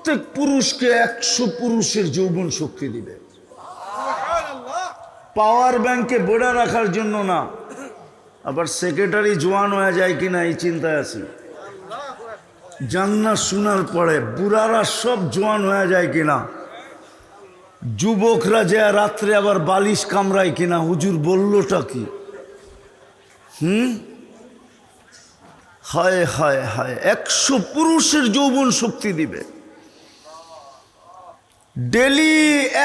প্রত্যেক পুরুষকে 100 পুরুষের যৌবন শক্তি দিবে। পাওয়ার ব্যাংকে বোড়া রাখার জন্য না, আবার সেক্রেটারি জোয়ান হয়ে যায় কিনা এই চিন্তায় আছি। জান্নাত শোনার পরে বুড়ারা সব জোয়ান হয়ে যায় কিনা, যুবকরা যে রাত্রে আবার বালিশ কামড়ায় কিনা, হুজুর বললোটা কি? হায় হায় হায়, 100 পুরুষের যৌবন শক্তি দিবে। ডেলি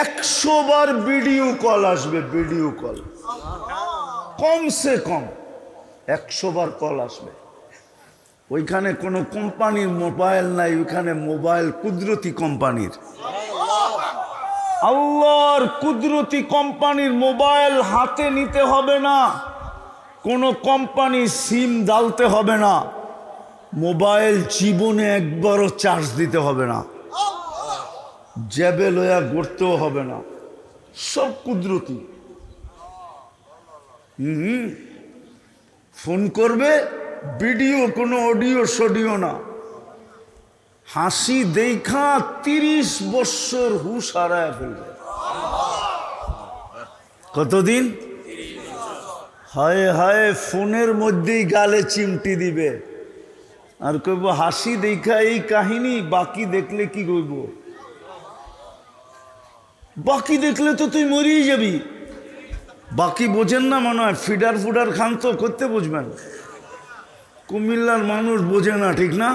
100 বার ভিডিও কল আসবে, ভিডিও কল কমসে কম 100 বার কল আসবে। ওইখানে কোনো কোম্পানির মোবাইল নাই, ওইখানে মোবাইল কুদরতি কোম্পানির, আল্লাহর কুদরতি কোম্পানির মোবাইল হাতে নিতে হবে না, কোনো কোম্পানি সিম ডালতে হবে না, মোবাইল জীবনে একবারও চার্জ দিতে হবে না, জ্যাবে লয়া গড়তেও হবে না, সব কুদরতি। ফোন করবে, ভিডিও, কোনো অডিও সডিও না। হাসি দেখা 30 বছর হুশ হারায় ফেলবে। কতদিন? হায় হায়, ফোনের মধ্যেই গালে চিমটি দিবে আর কইব হাসি দেখা এই কাহিনী, বাকি দেখলে কি কইব? বাকি দেখলে তো তুই মরিয়ে যাবি। বাকি বোঝেন না মনে হয়, ফিডার ফুডার খান তো করতে বুঝবেন। কুমিল্লার মানুষ বোঝে না, ঠিক না?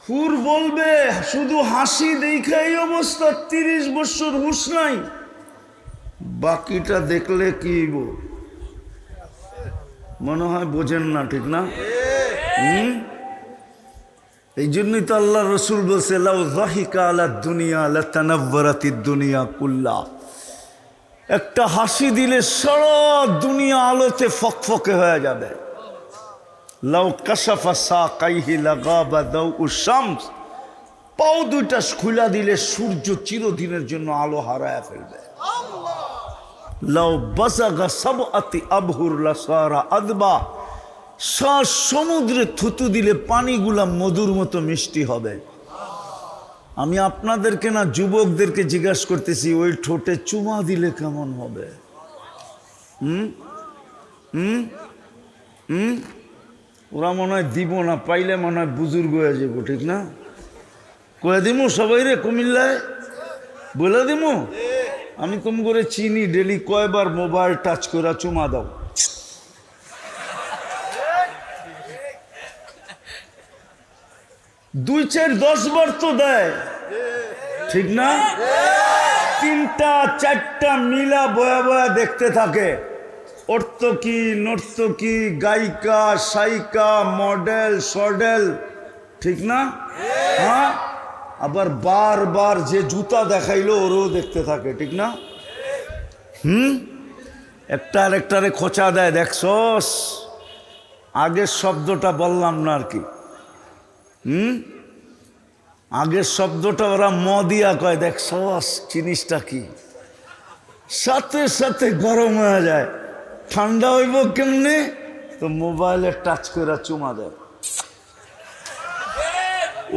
হুর বলবে শুধু হাসি দেখা এই অবস্থা, 30 বছর হুশ নাই, বাকিটা দেখলে কি মনে হয় বোঝেন না, ঠিক না? এই জন্যই তো আল্লাহ রসুল বলছে লাউ যাহিকা আলা দুনিয়া লাতানাওয়ারাতিদ দুনিয়া কুল্লা, একটা হাসি দিলে সারা দুনিয়া আলোতে ফকফকে হয়ে যাবে। লাউ কাশাফা সাকাইহি লাগাবা দাউ শামস, পাও দুইটা খুলা দিলে সূর্য চিরদিনের জন্য আলো হারায় ফেলবে। লাউ বাসাগা সাবআতি আবহুর লাসারা আদবা, সমুদ্রে থুতু দিলে পানিগুলা মধুর মতো মিষ্টি হবে। আমি আপনাদেরকে না, যুবকদেরকে জিজ্ঞাসা করতেছি, ওই ঠোঁটে চুমা দিলে কেমন হবে? ওরা মনে হয় দিব না, পাইলে মনে হয় বুজুর্গ হয়ে যাবো, ঠিক না? কয়ে দিমু সবাই রে, কুমিল্লায় বলে দিমু, আমি তুম করে চিনি, ডেলি কয়বার মোবাইল টাচ করে চুমা দাও। দুই চার 10 বার তো দেয়, ঠিক না? 3টা 4টা মিলা বয়া বয়া দেখতে থাকে, অর্থকি নর্তকী, গায়িকা, সায়িকা, মডেল, সডেল, ঠিক না? হ্যাঁ, আবার বারবার যে জুতা দেখাইলো ওরও দেখতে থাকে, ঠিক না? একটা আরেকটারে খোঁচা দেয়, দেখছস? আগের শব্দটা বললাম না আর কি। আগের শব্দটা ওরা দিয়া কয়, দেখছস জিনিসটা কি, সাথে সাথে গরম হয়ে যায়। ঠান্ডা হইব কেমনে? তো মোবাইলে টাচ করে চুমা দেয়।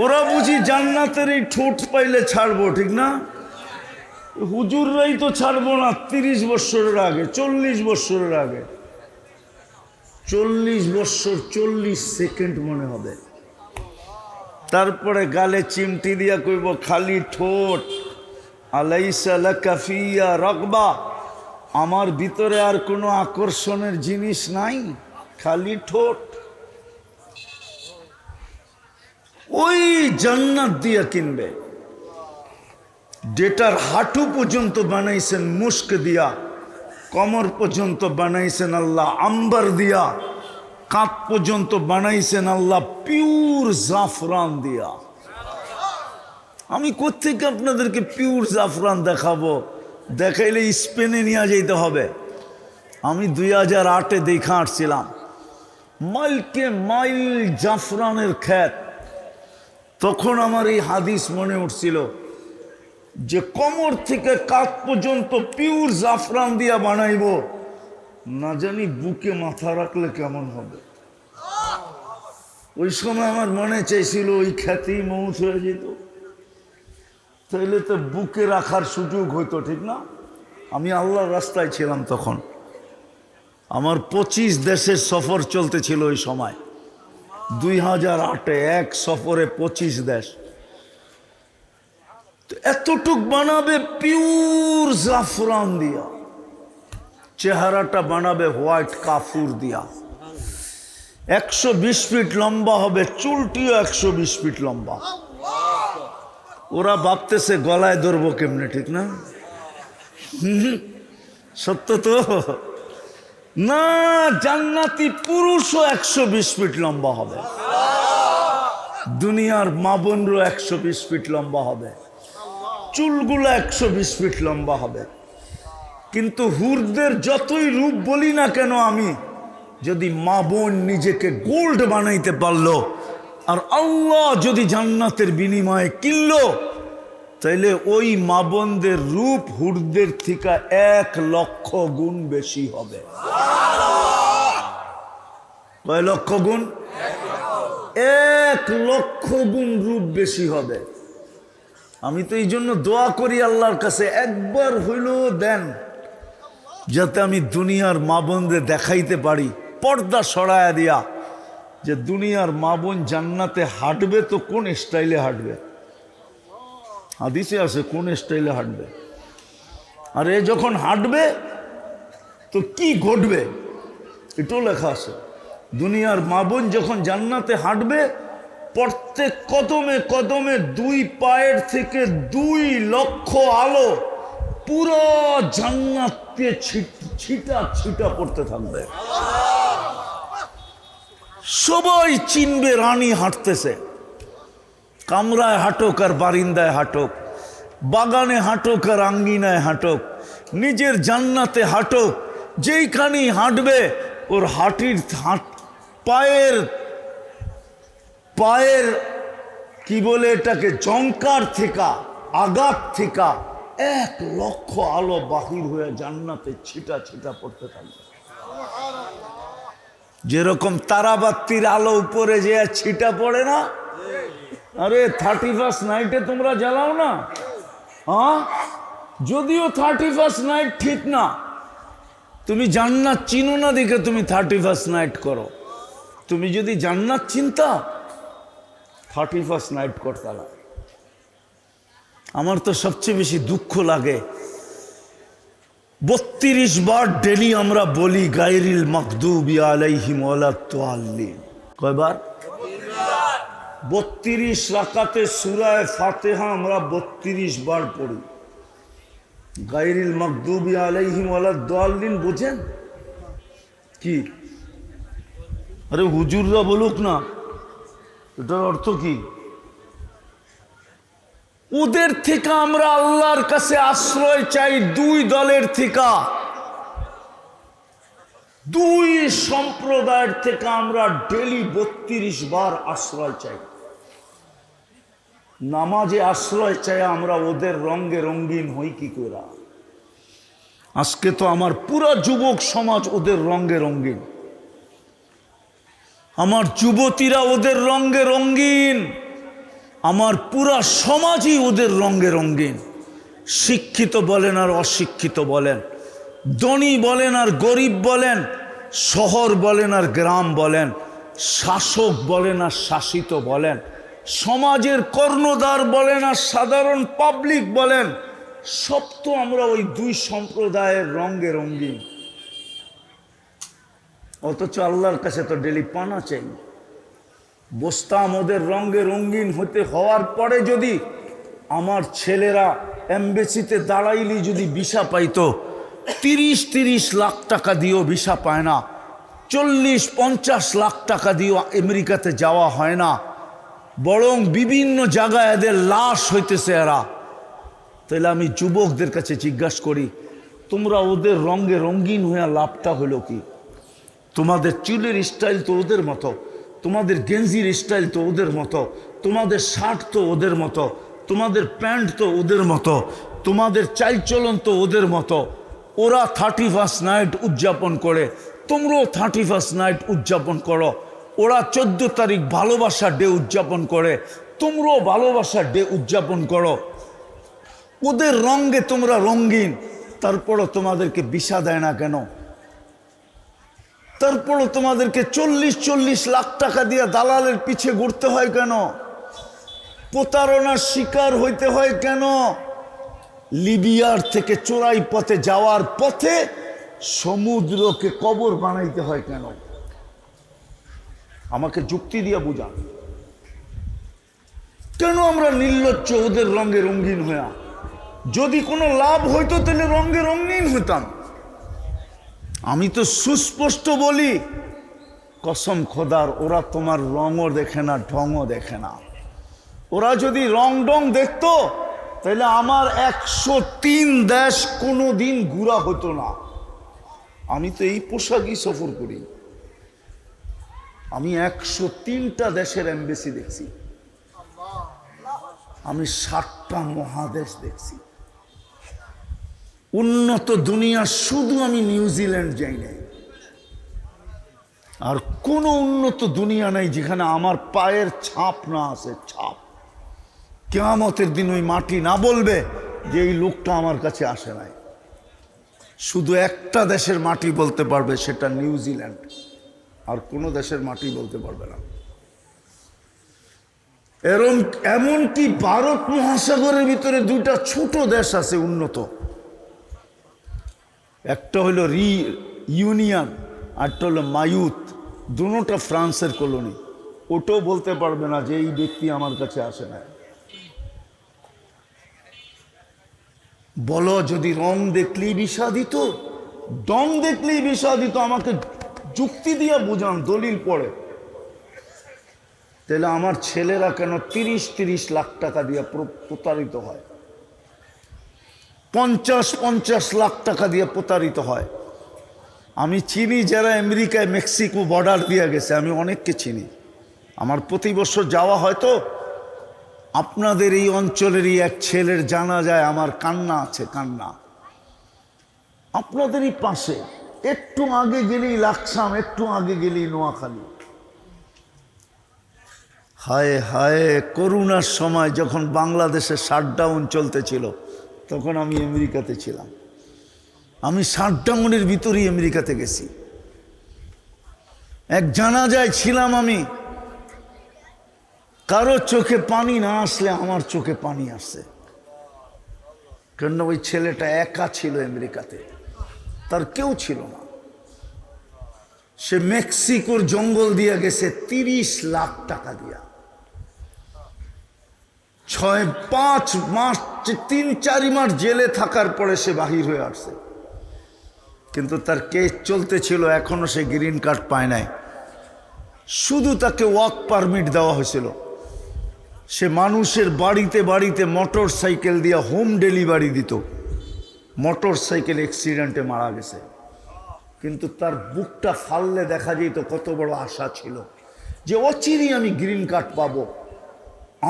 ওরা বুঝি জান্নাতের এই ঠোঁট পাইলে ছাড়বো, ঠিক না? হুজুররাই তো ছাড়বো না 30 বছরের আগে, 40 বছরের আগে। 40 বছর 40 সেকেন্ড মনে হবে। তারপরে গালে চিমটি দিয়া কইব, খালি ঠোঁট, আলাইসা লাকা ফিয়া রাগবা, আমার ভিতরে আর কোনো আকর্ষণের জিনিস নাই, খালি ঠোঁট। ওই জান্নাত দিয়া কিনবে, যেটার হাঁটু পর্যন্ত বানাইছেন মুস্ক দিয়া, কমর পর্যন্ত বানাইছেন আল্লাহ আম্বার দিয়া, কাঁধ পর্যন্ত বানাইছেন আল্লাহ পিওর জাফরান দিয়া। আমি কোত্থেকে আপনাদেরকে পিওর জাফরান দেখাবো? দেখাইলে স্পেনে নিয়ে যেতে হবে। আমি 2008-এ দেখা আসছিলাম, মাইলকে মাইল জাফরানের ক্ষেত। তখন আমার এই হাদিস মনে উঠছিল যে কোমর থেকে কাঁধ পর্যন্ত পিওর জাফরান দিয়া বানাইব, না জানি বুকে মাথা রাখলে কেমন হবে। ওই সময় আমার মনে চাইছিল ওই খ্যাতি মৌত হয়ে যেত। তাইলে তো বুকে রাখার সুযোগ হইতো, ঠিক না? আমি আল্লাহর রাস্তায় ছিলাম তখন। আমার 25 দেশের সফর চলতেছিল ওই সময়, 2008-এ এক সফরে 25 দেশ। এতটুক বানাবে পিওর জাফরান দিয়া, চেহারাটা বানাবে হোয়াইট কাফুর দিয়া, 120 ফিট লম্বা হবে, চুলটিও 120 ফিট লম্বা। ওরা ভাবতেছে গলায় ধরবো কেমনে, ঠিক না? সত্য তো না, জান্নাতি পুরুষও 120 ফিট লম্বা হবে, দুনিয়ার মা বোনরও 120 ফিট লম্বা হবে, চুলগুলো 120 ফিট লম্বা হবে। কিন্তু হুরদের যতই রূপ বলি না কেন আমি, যদি মা বোন নিজেকে গোল্ড বানাইতে পারলো আর আল্লাহ যদি জান্নাতের বিনিময়ে কিনলো, তাইলে ওই মা বোনদের রূপ হুরদের থেকে 1 লক্ষ গুণ বেশি হবে। কয় লক্ষ গুণ? 1 লক্ষ গুণ রূপ বেশি হবে। আমি তো এই জন্য দোয়া করি আল্লাহর কাছে, একবার হইলেও দেন যাতে আমি দুনিয়ার মা বোনদের দেখাইতে পারি, পর্দা সরায়া দিয়া, যে দুনিয়ার মা বোন জান্নাতে হাঁটবে তো কোন স্টাইলে হাঁটবে। হাদিসে আছে কোন স্টাইলে হাঁটবে, আর এ যখন হাঁটবে তো কি ঘটবে এটাও লেখা আছে। দুনিয়ার মা বোন যখন জান্নাতে হাঁটবে, প্রত্যেক কদমে কদমে 2 পায়ের থেকে 2 লক্ষ আলো পুরো জান্নাতকে ছিটা ছিটা পড়তে থাকবে। সবাই চিনবে রানী হাঁটতেছে। কামরায় হাঁটুক আর বারিন্দায় হাঁটুক, বাগানে হাঁটুক আর আঙ্গিনায় হাঁটুক, নিজের জান্নাতে হাঁটুক, যেইখানেই হাঁটবে ওর পায়ের পায়ের কি বলে এটাকে, জঙ্কার থেকে, আঘাত থেকে 1 লক্ষ আলো বাহির হয়ে জান্নাতে ছিটা ছিটা পড়তে থাকবে। যেরকম তারাবাতির আলো উপরে যে ছিটা পড়ে না, আরে 31st নাইটে তোমরা জ্বালাও না, হ্যাঁ? যদিও 31st নাইট ঠিক না, তুমি জান্নাত চিনো না দেখে তুমি 31st নাইট করো। তুমি যদি জান্নাত চিন্তা 31st নাইট করতে না। আমার তো সবচেয়ে বেশি দুঃখ লাগে, 32 বার ডেলি আমরা বলি গায়রিল মাগদুবি আলাইহিম ওয়ালাদ-দাল্লিন। কয়বার? 32 রাকাতে সূরা ফাতিহা আমরা 32 বার পড়ি। গায়রিল মাগদুবি আলাইহিম ওয়ালাদ-দাল্লিন বুঝেন কি? আরে হুজুররা বলুক না, এটার অর্থ কি? ওদের থেকে আমরা আল্লাহর কাছে আশ্রয় চাই, 2 দলের থেকে, 2 সম্প্রদায়ের থেকে আমরা ডেলি 32 বার আশ্রয় চাই। নামাজে আশ্রয় চাই আমরা, ওদের রঙে রঙিন হই কি করে? আজকে তো আমার পুরা যুবক সমাজ ওদের রঙে রঙিন, আমার যুবতীরা ওদের রঙে রঙিন, আমার পুরা সমাজই ওদের রঙে রঙিন। শিক্ষিত বলেন আর অশিক্ষিত বলেন, ধনী বলেন আর গরিব বলেন, শহর বলেন আর গ্রাম বলেন, শাসক বলেন আর শাসিত বলেন, সমাজের কর্ণধার বলেন আর সাধারণ পাবলিক বলেন, সব তো আমরা ওই 2 সম্প্রদায়ের রঙে রঙিন। অথচ আল্লাহর কাছে তো ডেলি পানা চাই। বসতাম ওদের রঙে রঙিন হওয়ার পরে যদি আমার ছেলেরা এমবেসিতে দাঁড়াইলি যদি ভিসা পাইতো, 30 লাখ টাকা দিয়েও ভিসা পায় না, 40-50 লাখ টাকা দিয়েও আমেরিকাতে যাওয়া হয় না, বরং বিভিন্ন জায়গায় এদের লাশ হইতেছে এরা। তাহলে আমি যুবকদের কাছে জিজ্ঞাসা করি, তোমরা ওদের রঙে রঙিন হয়ে লাভটা হলো কি? তোমাদের চুলের স্টাইল তো ওদের মতো, তোমাদের গেঞ্জির স্টাইল তো ওদের মতো, তোমাদের শার্ট তো ওদের মতো, তোমাদের প্যান্ট তো ওদের মতো, তোমাদের চালচলন তো ওদের মতো। ওরা 31st নাইট উদযাপন করে, তোমরাও 31st নাইট উদযাপন করো। ওরা 14 তারিখ ভালোবাসা ডে উদযাপন করে, তোমরাও ভালোবাসা ডে উদযাপন করো। ওদের রঙে তোমরা রঙিন, তারপরও তোমাদেরকে ভিসা দেয় না কেন? তারপরও তোমাদেরকে 40 লাখ টাকা দিয়ে দালালের পিছে ঘুরতে হয় কেন? প্রতারণার শিকার হইতে হয় কেন? লিবিয়ার থেকে চোরাই পথে যাওয়ার পথে সমুদ্রকে কবর বানাইতে হয় কেন? আমাকে যুক্তি দিয়ে বুঝান। কেন আমরা নির্লজ্জ ওদের রঙে রঙিন হইয়া? যদি কোনো লাভ হইতো তাহলে রঙে রঙিন হইতাম। আমি তো সুস্পষ্ট বলি, কসম খোদার, ওরা তোমার রঙও দেখে না, ঢংও দেখে না। ওরা যদি রং ডং দেখতো তাহলে আমার 103 দেশ কোনো দিন ঘুরা হতো না। আমি তো এই পোশাকই সফর করি। আমি 103টা দেশের এমবেসি দেখছি, আমি 7টা মহাদেশ দেখছি। উন্নত দুনিয়া শুধু আমি নিউজিল্যান্ড যাই নাই। আর কোনো উন্নত দুনিয়া নাই যেখানে আমার পায়ের ছাপ না আছে, ছাপ। কিয়ামতের দিন ওই মাটি না বলবে যে এই লোকটা আমার কাছে আসে নাই। শুধু একটা দেশের মাটি বলতে পারবে, সেটা নিউজিল্যান্ড। আর কোনো দেশের মাটি বলতে পারবে না। এমনকি ভারত মহাসাগরের ভিতরে 2টা ছোট দেশ আছে উন্নত, একটা হলো ইউনিয়ন, আরটা হলো মায়ুত। দুটোটা ফ্রান্সের কলোনি। ওটাও বলতে পারবে না যে এই ব্যক্তি আমার কাছে আসে না। বলো, যদি রং দেখলেই ভিসা দিত, ডং দেখলেই ভিসা দিত, আমাকে যুক্তি দিয়ে বুঝান, দলিল পড়ে। তাহলে আমার ছেলেরা কেন 30 লাখ টাকা দিয়ে প্রতারিত হয়? 50 লাখ টাকা দিয়ে প্রতারিত হয়। আমি চিনি যারা আমেরিকায় মেক্সিকো বর্ডার দিয়ে গেছে, আমি অনেককে চিনি। আমার প্রতি বছর যাওয়া হয়তো। আপনাদের এই অঞ্চলেরই এক ছেলের জানা যায়, আমার কান্না আছে, কান্না। আপনাদেরই পাশে, একটু আগে গেলেই লাকসাম, একটু আগে গেলেই নোয়াখালী। হায় হায়, করোনার সময় যখন বাংলাদেশে শাটডাউন চলতেছিল, তখন আমি আমেরিকাতে ছিলাম। আমি শাটডাউনের ভিতরেই আমেরিকাতে গেছি। এক জানাজায় ছিলাম আমি। কারো চোখে পানি না আসলে আমার চোখে পানি আসছে, কেন ওই ছেলেটা একা ছিল আমেরিকাতে, তার কেউ ছিল না। সে মেক্সিকোর জঙ্গল দিয়ে গেছে 30 লাখ টাকা দিয়া। 5 মাস 3-4 মাস জেলে থাকার পরে সে বাহির হয়ে আসছে। কিন্তু তার কেস চলতেছিল, এখনো সে গ্রিন কার্ড পায় নাই। শুধু তাকে ওয়ার্ক পারমিট দেওয়া হয়েছিল। সে মানুষের বাড়িতে বাড়িতে মোটর সাইকেল দিয়ে হোম ডেলিভারি দিত। মোটর সাইকেল অ্যাক্সিডেন্টে মারা গেছে। কিন্তু তার বুকটা ফাললে দেখা যেত কত বড় আশা ছিল যে অচিরেই আমি গ্রিন কার্ড পাবো,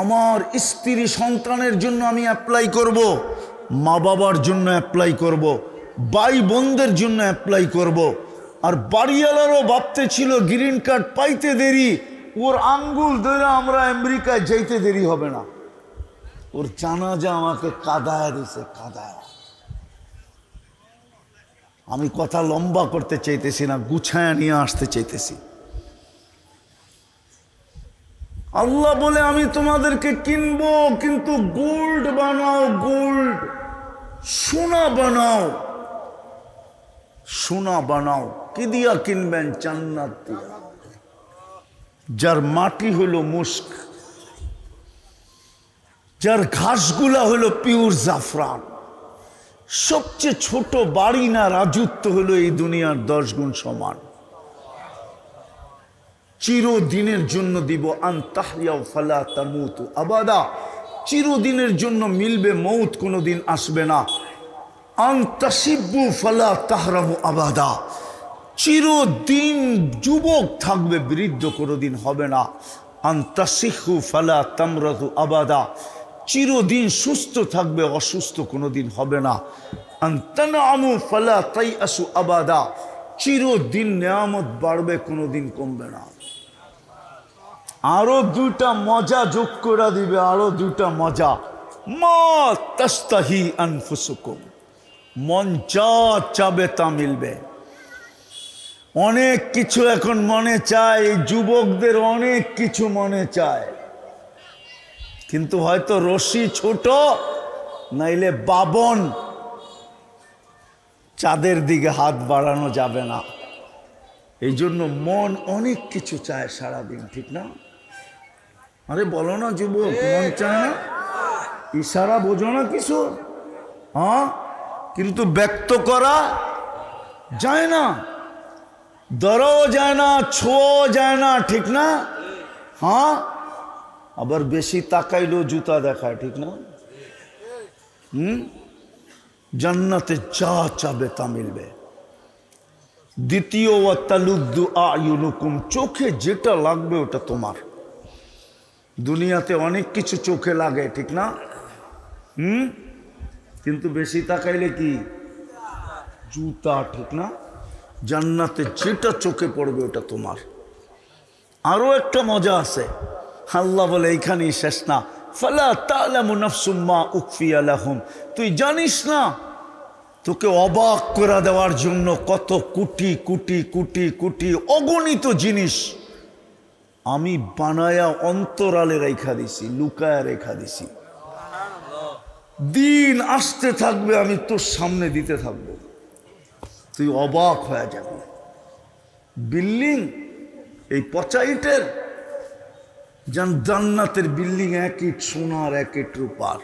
আমার স্ত্রী সন্তানের জন্য আমি অ্যাপ্লাই করব, মা বাবার জন্য অ্যাপ্লাই করব, ভাই বোনদের জন্য অ্যাপ্লাই করব। আর বাড়িওয়ালারও ভাবতে ছিল গ্রিন কার্ড পাইতে দেরি, ওর আঙ্গুল ধরে আমরা আমেরিকায় যাইতে দেরি হবে না। ওর জানাজা আমাকে কাঁদায় দিছে, কাঁদায়। আমি কথা লম্বা করতে চাইতেছি না, গুছায়া নিয়ে আসতে চাইতেছি। আল্লাহ বলে, আমি তোমাদেরকে কিনবো, কিন্তু গোল্ড বানাও, গোল্ড, সোনা বানাও, সোনা বানাও। কি দিয়া কিনবেন? জান্নাত দিয়া, যার মাটি হলো মুস্ক, যার ঘাসগুলা হলো পিওর জাফরান। সবচেয়ে ছোট বাড়ি না রাজত্ব হলো এই দুনিয়ার 10 গুণ সমান। চিরদিনের জন্য দিব, আনতাহইয়াও ফালা তামুতু আবাদা। চিরদিনের জন্য মিলবে, মৌত কোনোদিন আসবে না। আনতাসিব্বু ফালা তাহরামু আবাদা। চিরদিন যুবক থাকবে, বৃদ্ধ কোনোদিন হবে না। আনতাসিহু ফালা তামরাতু আবাদা। চিরদিন সুস্থ থাকবে, অসুস্থ কোনোদিন হবে না। আনতানামু ফালা তাইআসু আবাদা। চিরদিন নেয়ামত বাড়বে, কোনোদিন কমবে না। আরো 2টা মজা যোগ করে দিবে, আরো 2টা মজা। মা তাস্তাহি আনফুসুকুম, মন যা চাবে তা মিলবে। অনেক কিছু এখন মনে চায়, যুবকদের অনেক কিছু মনে চায়, কিন্তু হয়তো রশি ছোট, নাইলে বাবন, চাঁদের দিকে হাত বাড়ানো যাবে না। এই জন্য মন অনেক কিছু চায় সারাদিন, ঠিক না? আরে বলো না যুবক, মন চায় না? ইশারা বোঝো না কিছু? হ্যাঁ, কিন্তু ব্যক্ত করা যায় না, ধরাও যায় না, ছোঁয়াও যায় না, ঠিক না? হ্যাঁ, আবার বেশি তাকাইলেও জুতা দেখায়, ঠিক না? জান্নাতে যা চাবে তা মিলবে। দ্বিতীয়, ওয়াতালুদ্দু আয়ুনুকুম, চোখে যেটা লাগবে ওটা তোমার। দুনিয়াতে অনেক কিছু চোখে লাগে, ঠিক না? কিন্তু বেশি তাকাইলে কি জুতা, ঠিক না? জান্নাতে যেটা চোখে পড়বে ওটা তোমার। আরো একটা মজা আছে, আল্লাহ বলে এইখানেই শেষ না, ফালা তা'লামু নাফসুম মা উখফিয়া লাহুম, তুই জানিস না তোকে অবাক করে দেওয়ার জন্য কত কোটি কোটি কোটি কোটি অগণিত জিনিস আমি বানায়া অন্তরালে রেখা দিছি, লুকায়া রেখা দিছি। দিন আসতে থাকবে, আমি তোর সামনে দিতে থাকবো, তুই অবাক হয়ে যাবি। বিল্ডিং এই ৫ ইটের, জান্নাতের বিল্ডিং 1 ইট সোনার 1 ইট রূপার।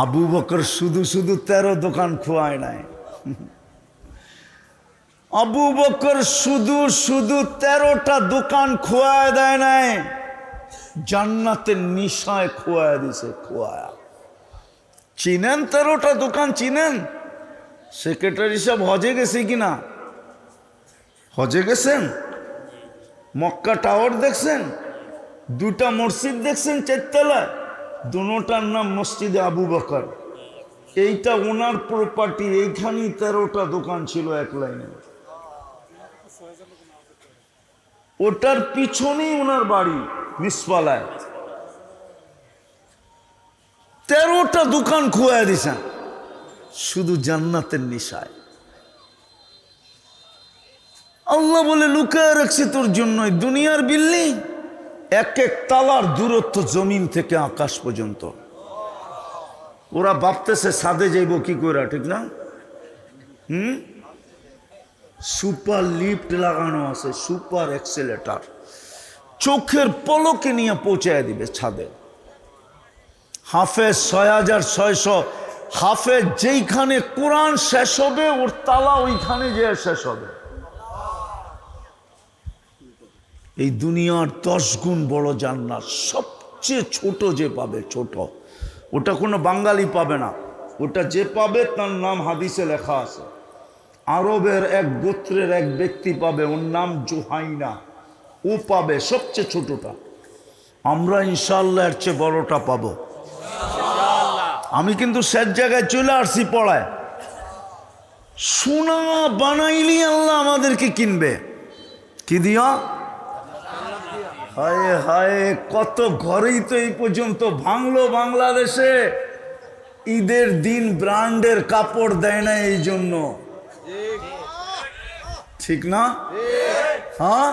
আবু বকর শুধু শুধু 13 দোকান খোয়ায় নাই। আবু বকর শুধু শুধু 13টা দোকান খোয়ায় দেয় নাই, জান্নাতের নিশায় খোয়ায় দিছে, খোয়ায়া। চিনেন 13টা দোকান? চিনেন? সেক্রেটারি সাহেব হজে গেছে কিনা? হজে গেছেন? মক্কা টাওয়ার দেখছেন? 2টা মসজিদ দেখছেন 4 তলায়? দুটার নাম মসজিদে আবু বকর। এইটা ওনার প্রপার্টি, এইখানেই 13টা দোকান ছিল এক লাইনে। ওটার পিছনেই ওনার বাড়ি মিসপালায়। 13টা দোকান খুয়া দিছেন শুধু জান্নাতের নিশায়। আল্লাহ বলে লুকায় রাখছি তোর জন্যই দুনিয়ার বিল্ডিং, 1 তালার দূরত্ব জমিন থেকে আকাশ পর্যন্ত। ওরা ভাবতেছে ছাদে যাইব কি করে, ঠিক না? সুপার লিফট লাগানো আছে, সুপার এক্সেলেটার, চোখের পলকে নিয়ে পৌঁছায় দিবে ছাদে। হাফেজ 6600 হাফেজ, যেইখানে কোরআন শেষ হবে ওর তালা ওইখানে যে শেষ হবে। এই দুনিয়ার 10 গুণ বড় জান্নাত, সবচেয়ে ছোট যে পাবে, ছোট, ওটা কোনো বাঙালি পাবে না, ওটা যে পাবে তার নাম হাদিসে লেখা আছে। আরবের এক গোত্রের এক ব্যক্তি পাবে, ওর নাম জুহাইনা, ও পাবে সবচেয়ে ছোটটা। আমরা ইনশাআল্লাহ এর চেয়ে বড়টা পাবো। আমি কিন্তু শেষ জায়গায় চলে আসছি পড়ায়। সোনা বানাইলি আল্লাহ আমাদেরকে কিনবে কি দিয়া? হায় হায়, কত ঘরেই তো এই পর্যন্ত ভাঙলো বাংলাদেশে। ঈদের দিন ব্র্যান্ডের কাপড় দেয় না, এই জন্য, ঠিক না? হ্যাঁ,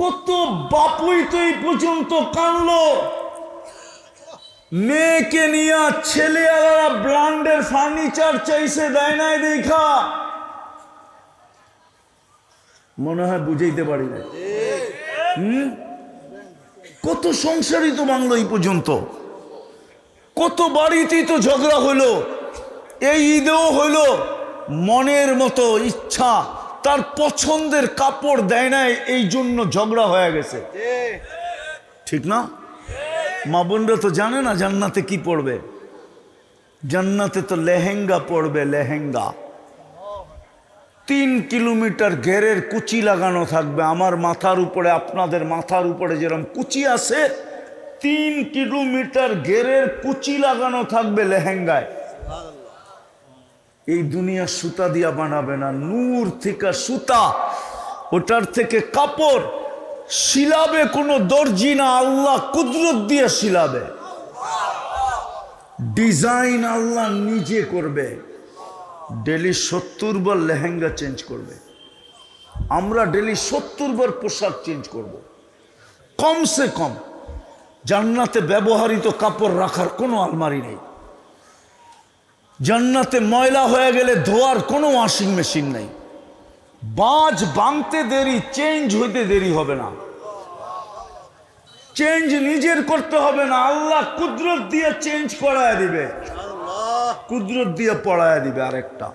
কত বাপুই তো এই পর্যন্ত কানলো, মেয়েকে নিয়ে ছেলেরা ব্র্যান্ডের ফার্নিচার চাইছে, দেয় নাই দেখা। মনে হয় বুঝাইতে পারি না। কত সংসারই তো বাংলো এই পর্যন্ত, কত বাড়িতেই তো ঝগড়া হইলো, এই ঈদেও হইলো। মনের মতো ইচ্ছা তার পছন্দের কাপড় দেয় নাই, এই জন্য ঝগড়া হয়ে গেছে, ঠিক না? মা বোনরা তো জানে না জান্নাতে কি পড়বে। জান্নাতে তো লেহেঙ্গা পড়বে, লেহেঙ্গা। 3 কিলোমিটার ঘেরের কুচি লাগানো থাকবে। আমার মাথার উপরে, আপনাদের মাথার উপরে যেরকম কুচি আছে, 3 কিলোমিটার ঘেরের কুচি লাগানো থাকবে লেহেঙ্গায়। এই দুনিয়া সুতা দিয়া বানাবে না, নূর থেকে সুতা, ওটার থেকে কাপড় শিলাবে কোনো দর্জি না, আল্লাহ কুদরত দিয়ে শিলাবে। ডিজাইন আল্লাহ নিজে করবে। ডেলি 70 বার লেহেঙ্গা চেঞ্জ করবে। আমরা ডেলি 70 বার পোশাক চেঞ্জ করব। কমসে কম জান্নাতে ব্যবহৃত কাপড় রাখার কোনো আলমারি নেই। জান্নাতে ময়লা হয়ে গেলে ধোয়ার কোনো ওয়াশিং মেশিন নেই। বাজ ভাঙতে দেরি, চেঞ্জ হইতে দেরি হবে না। চেঞ্জ নিজের করতে হবে না, আল্লাহ কুদরত দিয়ে চেঞ্জ করায় দিবে, কুদরত দিয়ে পড়ায় দিবে। আরেকটা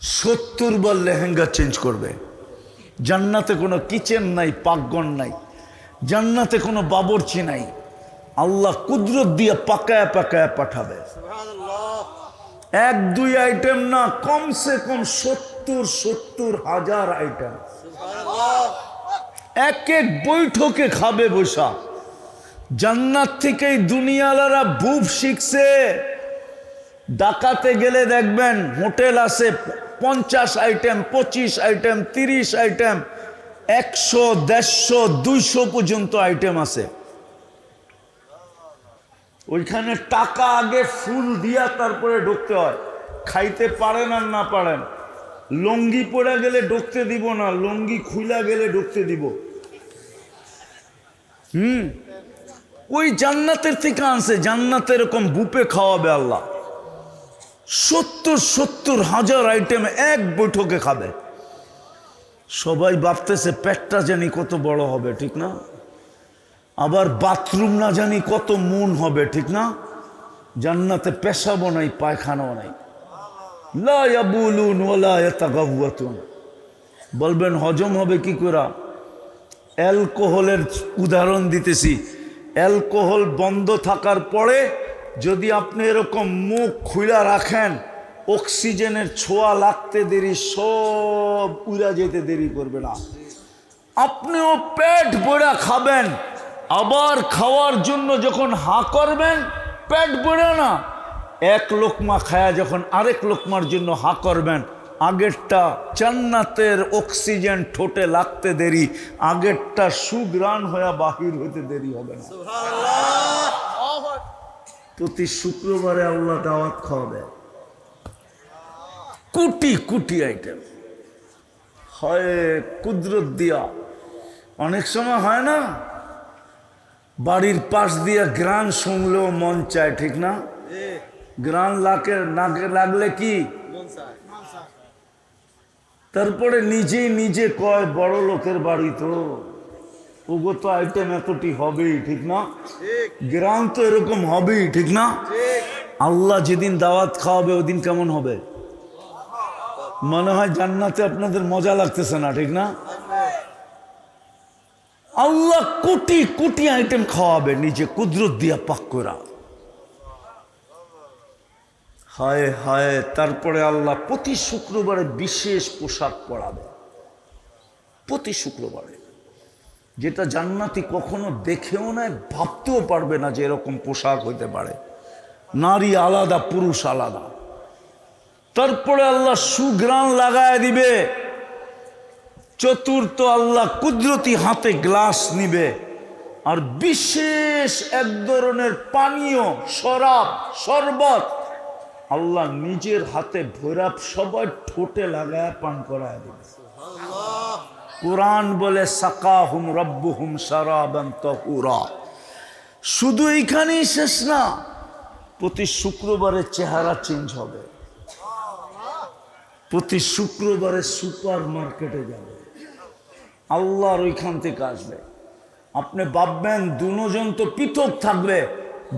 70 বার লেহেঙ্গা চেঞ্জ করবে। জান্নাতে কোনো কিচেন নাই, পাকঘর নাই, জান্নাতে কোনো বাবরচি নাই। আল্লাহ কুদরত দিয়ে পাকায় পাকায় পাঠাবে। 1-2 আইটেম না, কমসে কম 70 হাজার আইটেম। এক এক বৈঠকে খাবে বসা। জান্নাত থেকেই দুনিয়ালারা বুফ শিখছে। ডাকাতে গেলে দেখবেন হোটেল আছে 50 আইটেম, 25 আইটেম, 30 আইটেম, 100, 150, 200 পর্যন্ত আইটেম আছে। ওইখানে টাকা আগে ফুল দিয়া তারপরে ঢুকতে হয়। খাইতে পারেন আর না পারেন, লুঙ্গি পরে গেলে ঢুকতে দিব না, লুঙ্গি খুইলা গেলে ঢুকতে দিব। ওই জান্নাতের থেকে আনছে। জান্নাতে এরকম বুপে খাওয়াবে আল্লাহ। 70 হাজার আইটেম এক বৈঠকে খাবে। সবাই ভাবতেছে পেটটা জানি কত বড় হবে, ঠিক না? আবার বাথরুম না জানি কত মন হবে, ঠিক না? জান্নাতে পেশাবও নাই, পায়খানাও নাই। লা ইয়াবুলুন ওয়ালা ইয়াতাগাওয়াতুন। বলবেন হজম হবে কি করে? অ্যালকোহলের উদাহরণ দিতেছি। অ্যালকোহল বন্ধ থাকার পরে যদি আপনি এরকম মুখ খুলা রাখেন, অক্সিজেনের ছোঁয়া লাগতে দেরি, সব উড়া যেতে দেরি করবে না। আপনিও পেট ভরা খাবেন, আবার খাওয়ার জন্য যখন হাঁ করবেন, পেট ভরে না, এক লোকমা খায়া যখন আরেক লোকমার জন্য হাঁ করবেন, আগেরটা জান্নাতের অক্সিজেন ঠোঁটে লাগতে দেরি, আগেরটা সুগ্রাণ হয়ে বাহির হইতে দেরি হবে না। প্রতি শুক্রবারে আল্লাহ দাওয়াত খাওয়াবে। কোটি কোটি আইটেম হয় কুদরত দিয়া। অনেক সময় হয় না, বাড়ির পাশ দিয়ে গ্রান শুনলেও মন চায়, ঠিক না? গ্রান নাকে লাগলে কি তারপরে নিজেই নিজে কয় বড় লোকের বাড়ি তো, ওগো তো আইটেম এতটি হবেই, ঠিক না? গ্রাম তো এরকম হবেই, ঠিক না? আল্লাহ যেদিন দাওয়াত খাওয়াবে ওদিন কেমন হবে? মনে হয় জান্নাতে আপনাদের মজা লাগতেছে না, ঠিক না? আল্লাহ কোটি কোটি আইটেম খাওয়াবে নিজে কুদরত দিয়া পাক করা। হায় হায়। তারপরে আল্লাহ প্রতি শুক্রবারে বিশেষ পোশাক পরাবে, প্রতি শুক্রবারে, যেটা জান্নাতি কখনো দেখেও নাই, ভাবতেও পারবে না যে এরকম পোশাক হইতে পারে। নারী আলাদা, পুরুষ আলাদা। তারপরে আল্লাহ সুঘ্রাণ লাগায় দিবে। চতুর্থ, আল্লাহ কুদরতি হাতে গ্লাস নিবে, আর বিশেষ এক ধরনের পানীয়, শরাব, শরবত আল্লাহ নিজের হাতে ভৈরাব সবাই ঠোঁটে লাগায় পান করায় দিবে। কুরআন বলে সাকাহুম রাব্বুহুম শারাবান তাহুরা। শুধু এইখানেই শেষ না, প্রতি শুক্রবারে চেহারা চেঞ্জ হবে। প্রতি শুক্রবারে সুপার মার্কেটে যাবে, আল্লাহর ওইখান থেকে আসবে। আপনি ভাববেন দুজন তো পৃথক থাকবে,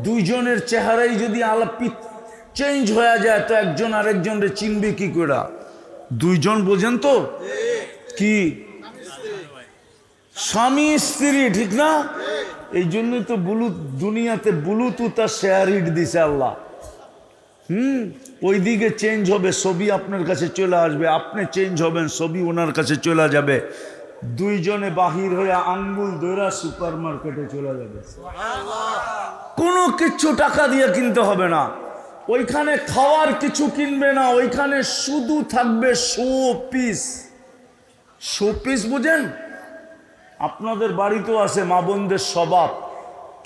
দুইজনের চেহারাই যদি আলাপ চেঞ্জ হয়ে যায় তো একজন আরেকজনরে চিনবে কি করে? দুইজন বোঝেন তো কি? স্বামী স্ত্রী, ঠিক না? এই জন্যই তো দুনিয়াতে ব্লুটুথ আর শেয়ার হিট দিছে আল্লাহ। ওইদিকে চেঞ্জ হবে, ছবি আপনার কাছে চলে আসবে, আপনি চেঞ্জ হবেন, ছবি ওনার কাছে চলে যাবে। দুইজনে বাহির হয়ে আঙ্গুল ধরে সুপার মার্কেটে চলে যাবে। কোনো কিছু টাকা দিয়ে কিনতে হবে না, ওইখানে খাওয়ার কিছু কিনবে না, ওইখানে শুধু থাকবে শো পিস। শো পিস বুঝেন? আপনাদের বাড়িতেও আছে মা বোনদের স্বভাব,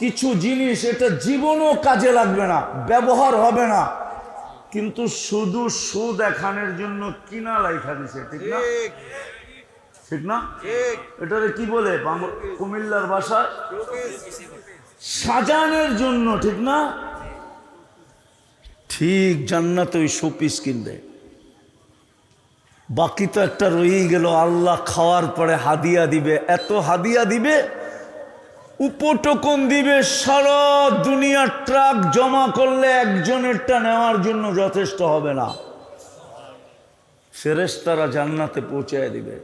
কিছু জিনিস এটা জীবনও কাজে লাগবে না, ব্যবহার হবে না, কিন্তু শুধু সুদ এখানের জন্য কিনা লাইখা দিছে, ঠিক না? ঠিক না? এটারে কি বলে কুমিল্লার ভাষায়? সাজানোর জন্য, ঠিক না? ঠিক জান্নাত ওই শোপিস কিনবে। বাকি তো একটা রয়েই গেল, আল্লাহ খাওয়ার পরে হাদিয়া দিবে, এত হাদিয়া দিবে, উপটোকন দিবে, সারা দুনিয়ার ট্রাক জমা করলে একজনেরটা নেওয়ার জন্য যথেষ্ট হবে না। ফেরেশতারা জান্নাতে পৌঁছায় দিবে,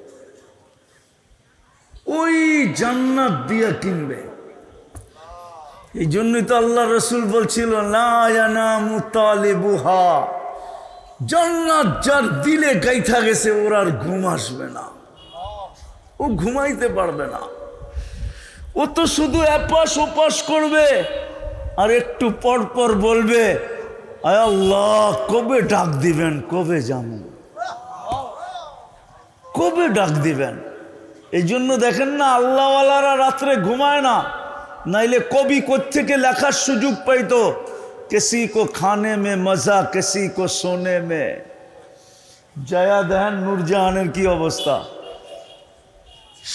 ওই জান্নাত দিয়া কিনবে। এই জন্যই তো আল্লাহ রসুল বলছিল, লা ইয়ানামু তালিবুহা, জান্নাত যার দিলে গাইথা গেছে ওর আর ঘুম আসবে না, ও ঘুমাইতে পারবে না, ও তো শুধু এপাশ ওপাশ করবে আর একটু পর পর বলবে, আয় আল্লাহ কবে ডাক দিবেন, কবে যাবো, কবে ডাক দিবেন। এই জন্য দেখেন না আল্লাহওয়ালারা রাত্রে ঘুমায় না, নাইলে কবি কোত্থেকে লেখার সুযোগ পাইতো, किसी को खाने में मजा किसी को सोने में। জয়া দেখেন নূরজাহানের কি অবস্থা,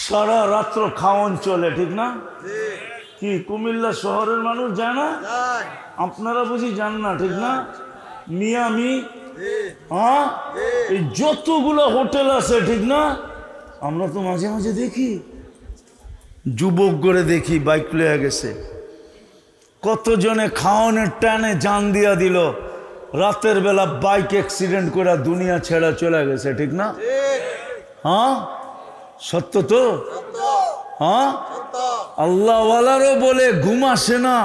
সারা রাত্র খাওয়ান চলে, ঠিক না? কি কুমিল্লা শহরের মানুষ যায় না? আপনারা বুঝি যান না, ঠিক না? মিয়ামি, হ্যাঁ, এই যতগুলো হোটেল আছে, ঠিক না? আমরা তো মাঝে মাঝে দেখি যুবক করে দেখি বাইক লয়ে গেছে, কতজনে খাওয়ানোর টানে জান দিয়া দিল, রাতের বেলা বাইক অ্যাক্সিডেন্ট করে দুনিয়া ছেড়া চলে গেছে, ঠিক না? হ্যাঁ সত্য তো, হ্যাঁ। আল্লাহ ওয়ালারও বলে ঘুম আসে না,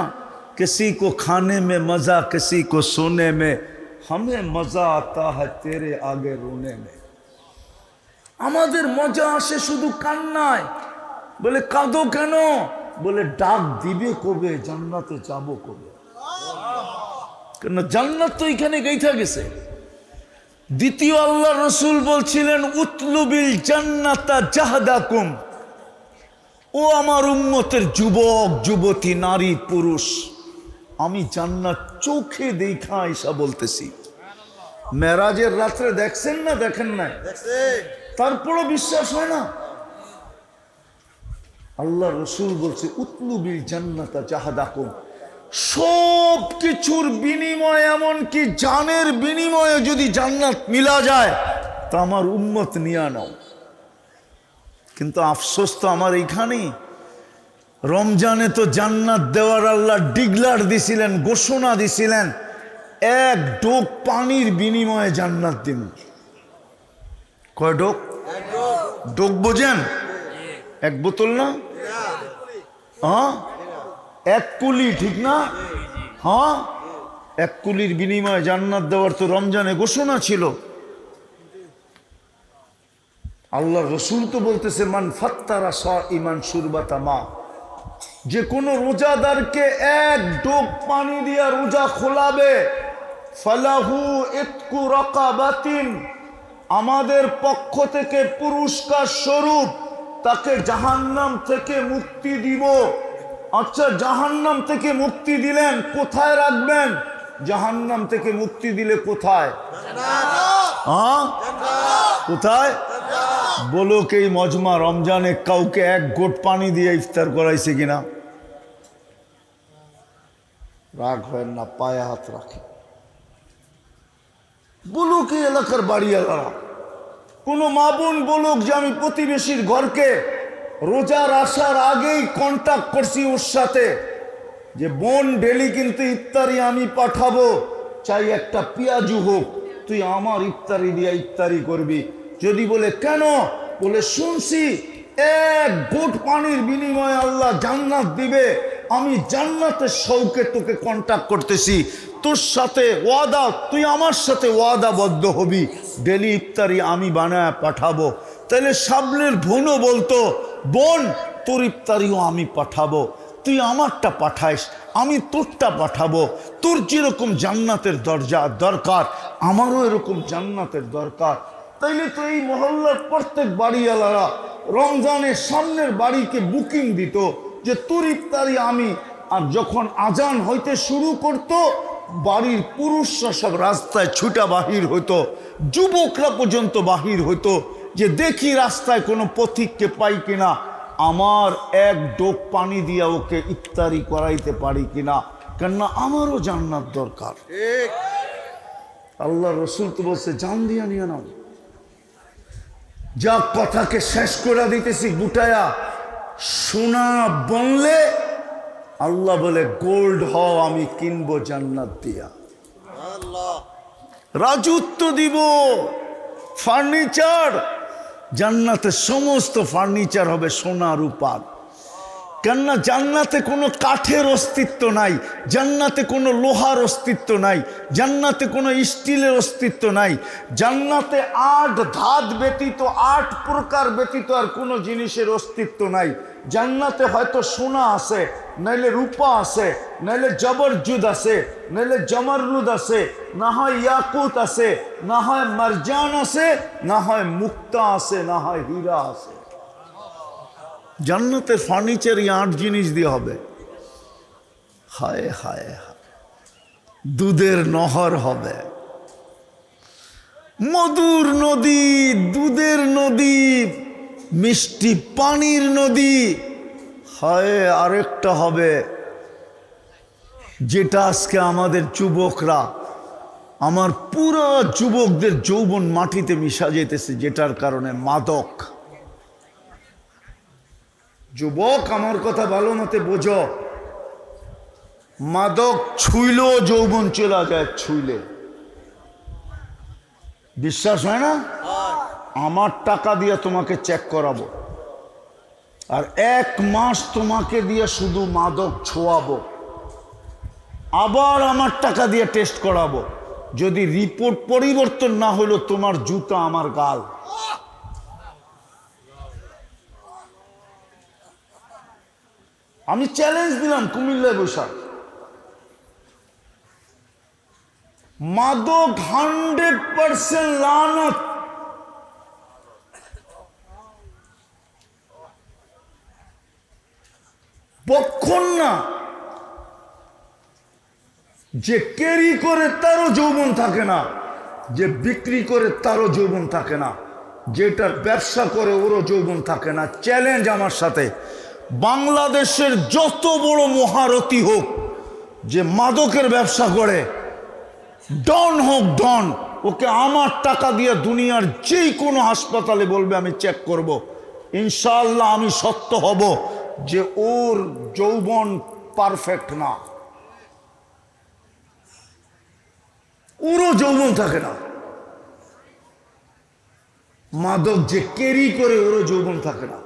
किसी को खाने में मजा किसी को सोने में, हमें मजा आता है तेरे आगे रोने में। আমাদের মজা আসে শুধু কান্নায়। বলে কাঁদো কেন? বলে ডাক দিবে কবে, জান্নাতে যাব কবে। কেন জান্নাত তো এখানে গাইথা গেছে। দ্বিতীয় আল্লাহ রসুল বলছিলেন, উতলুবিল জান্নাতা জাহদাকুম, ও আমার উম্মতের যুবক যুবতী নারী পুরুষ, আমি জান্নাত চোখে দেখা আইসা বলতেছি। মেরাজের রাত্রে দেখছেন না? দেখেন না? তারপরও বিশ্বাস হয় না। আল্লাহ রসুল বলছে, উতলুবিল জান্নাতা জাহদাকুম, সব কিছুর বিনিময়ে, এমনকি জানের বিনিময়ে যদি জান্নাত মিলা যায় তা আমার উম্মত নিয়ে নাও। কিন্তু আফসোস তো আমার এইখানেই, রমজানে তো জান্নাত দেওয়ার আল্লাহ ডিগলার দিছিলেন, ঘোষণা দিছিলেন, এক ডোক পানির বিনিময়ে জান্নাত দিন। কয় ডোক? ডোক বোঝেন? এক বোতল না? হ্যাঁ, এক কুলি, ঠিক না? হ্যাঁ, এক কুলির বিনিময়ে জান্নাত দেওয়ার তো রমজানে ঘোষণা ছিল। আল্লাহ রসুল তো বলতেছে, মান ফাত্তারা সাইমান শুরবাতা মা, যে কোনো রোজাদারকে এক ডোক পানি দিয়া রোজা খোলাবে, ফালাহু ইতকু রাকাবাতিন, আমাদের পক্ষ থেকে পুরস্কার স্বরূপ তাকে জাহান্নাম থেকে মুক্তি দিব। আচ্ছা, জাহান্নাম থেকে মুক্তি দিলেন, কোথায় রাখবেন? জাহান্নাম থেকে মুক্তি দিলে কোথায়? হ্যাঁ, কোথায়? বলো কে এই মজমা রমজানে কাউকে এক গোট পানি দিয়ে ইফতার করাইছে কিনা? রাগ হয় না, পায়ে হাত রাখে। বলুক এই এলাকার বাড়িওয়ালারা, কোনো মা বোন বলুক যে আমি প্রতিবেশীর ঘরকে রোজার আসার আগেই কন্ট্যাক্ট করছি ওর সাথে, যে বোন ডেলি কিন্তু ইফতারি আমি পাঠাবো, চাই একটা পেঁয়াজু হোক, তুই আমার ইফতারি দিয়ে ইফতারি করবি। যদি বলে কেন? বলে শুনছি এক গোট পানির বিনিময়ে আল্লাহ জান্নাত দিবে, আমি জান্নাতের শৌকে তোকে কন্ট্যাক্ট করতেছি, তোর সাথে ওয়াদা, তুই আমার সাথে ওয়াদাবদ্ধ হবি, ডেলি ইফতারি আমি বানায় পাঠাবো। তাহলে সামনের বোনও বলতো, বোন তোর ইফতারিও আমি পাঠাবো, তুই আমারটা পাঠাইস, আমি তোরটা পাঠাবো। তোর যেরকম জান্নাতের দরজা দরকার, আমারও এরকম জান্নাতের দরকার। তাইলে তো এই মহল্লার প্রত্যেক বাড়িওয়ালারা রমজানের সামনের বাড়িকে বুকিং দিত যে তোর ইফতারি আমি, আর যখন আজান হইতে শুরু করত, বাড়ির পুরুষরা সব রাস্তায় ছুটা বাহির হইতো, যুবকরা পর্যন্ত বাহির হইতো যে দেখি রাস্তায় কোনো পথিককে পাই কিনা, আমার এক ডোক পানি দিয়া ওকে ইফতারি করাইতে পারি কিনা, কেননা আমারও জান্নাত দরকার। আল্লাহ রসুল তো বলছে জান দিয়া নিয়ে নাও। যা কথাকে শেষ করে দিতেছি গুটায়া, সোনা বনলে আল্লাহ বলে গোল্ড হও, আমি কিনবো জান্নাত দিয়া, রাজত্ব দিব, ফার্নিচার, জান্নাতে সমস্ত ফার্নিচার হবে সোনা রূপার। কেননা জান্নাতে কোনো কাঠের অস্তিত্ব নাই, জান্নাতে কোনো লোহার অস্তিত্ব নাই, জান্নাতে কোনো স্টিলের অস্তিত্ব নাই। জান্নাতে 8 ধাত ব্যতীত, 8 প্রকার ব্যতীত আর কোনো জিনিসের অস্তিত্ব নাই। জান্নাতে হয়তো সোনা আছে, নাইলে রূপা আছে, নাইলে জবরজুদ আছে, নাইলে জমররুদ আছে, না হয় ইয়াকুত আছে, না হয় মারজান আছে, না হয় মুক্তা আছে, না হয় হীরা আছে। জান্নাতের ফার্নিচার 8 জিনিস দিয়ে হবে। হায় হায় হায়, দুধের নহর হবে, মধুর নদী, দুধের নদী, মিষ্টি পানির নদী। হায়, আরেকটা হবে যেটা আজকে আমাদের যুবকরা, আমার পুরো যুবকদের যৌবন মাটিতে মিশা যেতেছে, যেটার কারণে মাদক। যুবক, আমার কথা ভালো মতে বোঝো, মাদক ছুইলেও যৌবন চলা যায়, ছুইলে। বিশ্বাস হয় না? আমার টাকা দিয়ে তোমাকে চেক করাবো, আর 1 মাস তোমাকে দিয়ে শুধু মাদক ছোয়াবো, আবার আমার টাকা দিয়ে টেস্ট করাবো। যদি রিপোর্ট পরিবর্তন না হলো, তোমার জুতা আমার গাল। আমি চ্যালেঞ্জ দিলাম কুমিল্লায় বসা, মাদক 100% লানত। পক্ষণ না, যে ক্যারি করে তারও যৌবন থাকে না, যে বিক্রি করে তারও যৌবন থাকে না, যেটার ব্যবসা করে ওরও যৌবন থাকে না। চ্যালেঞ্জ আমার সাথে, বাংলাদেশের যত বড় মহারথী হোক, যে মাদকের ব্যবসা করে, ডন হোক ডন, ওকে আমার টাকা দিয়ে দুনিয়ার যেই কোনো হাসপাতালে বলবে আমি চেক করব, ইনশাআল্লাহ আমি সত্য হব যে ওর যৌবন পারফেক্ট না, ওরও যৌবন থাকে না। মাদক যে ক্যারি করে ওরও যৌবন থাকে না,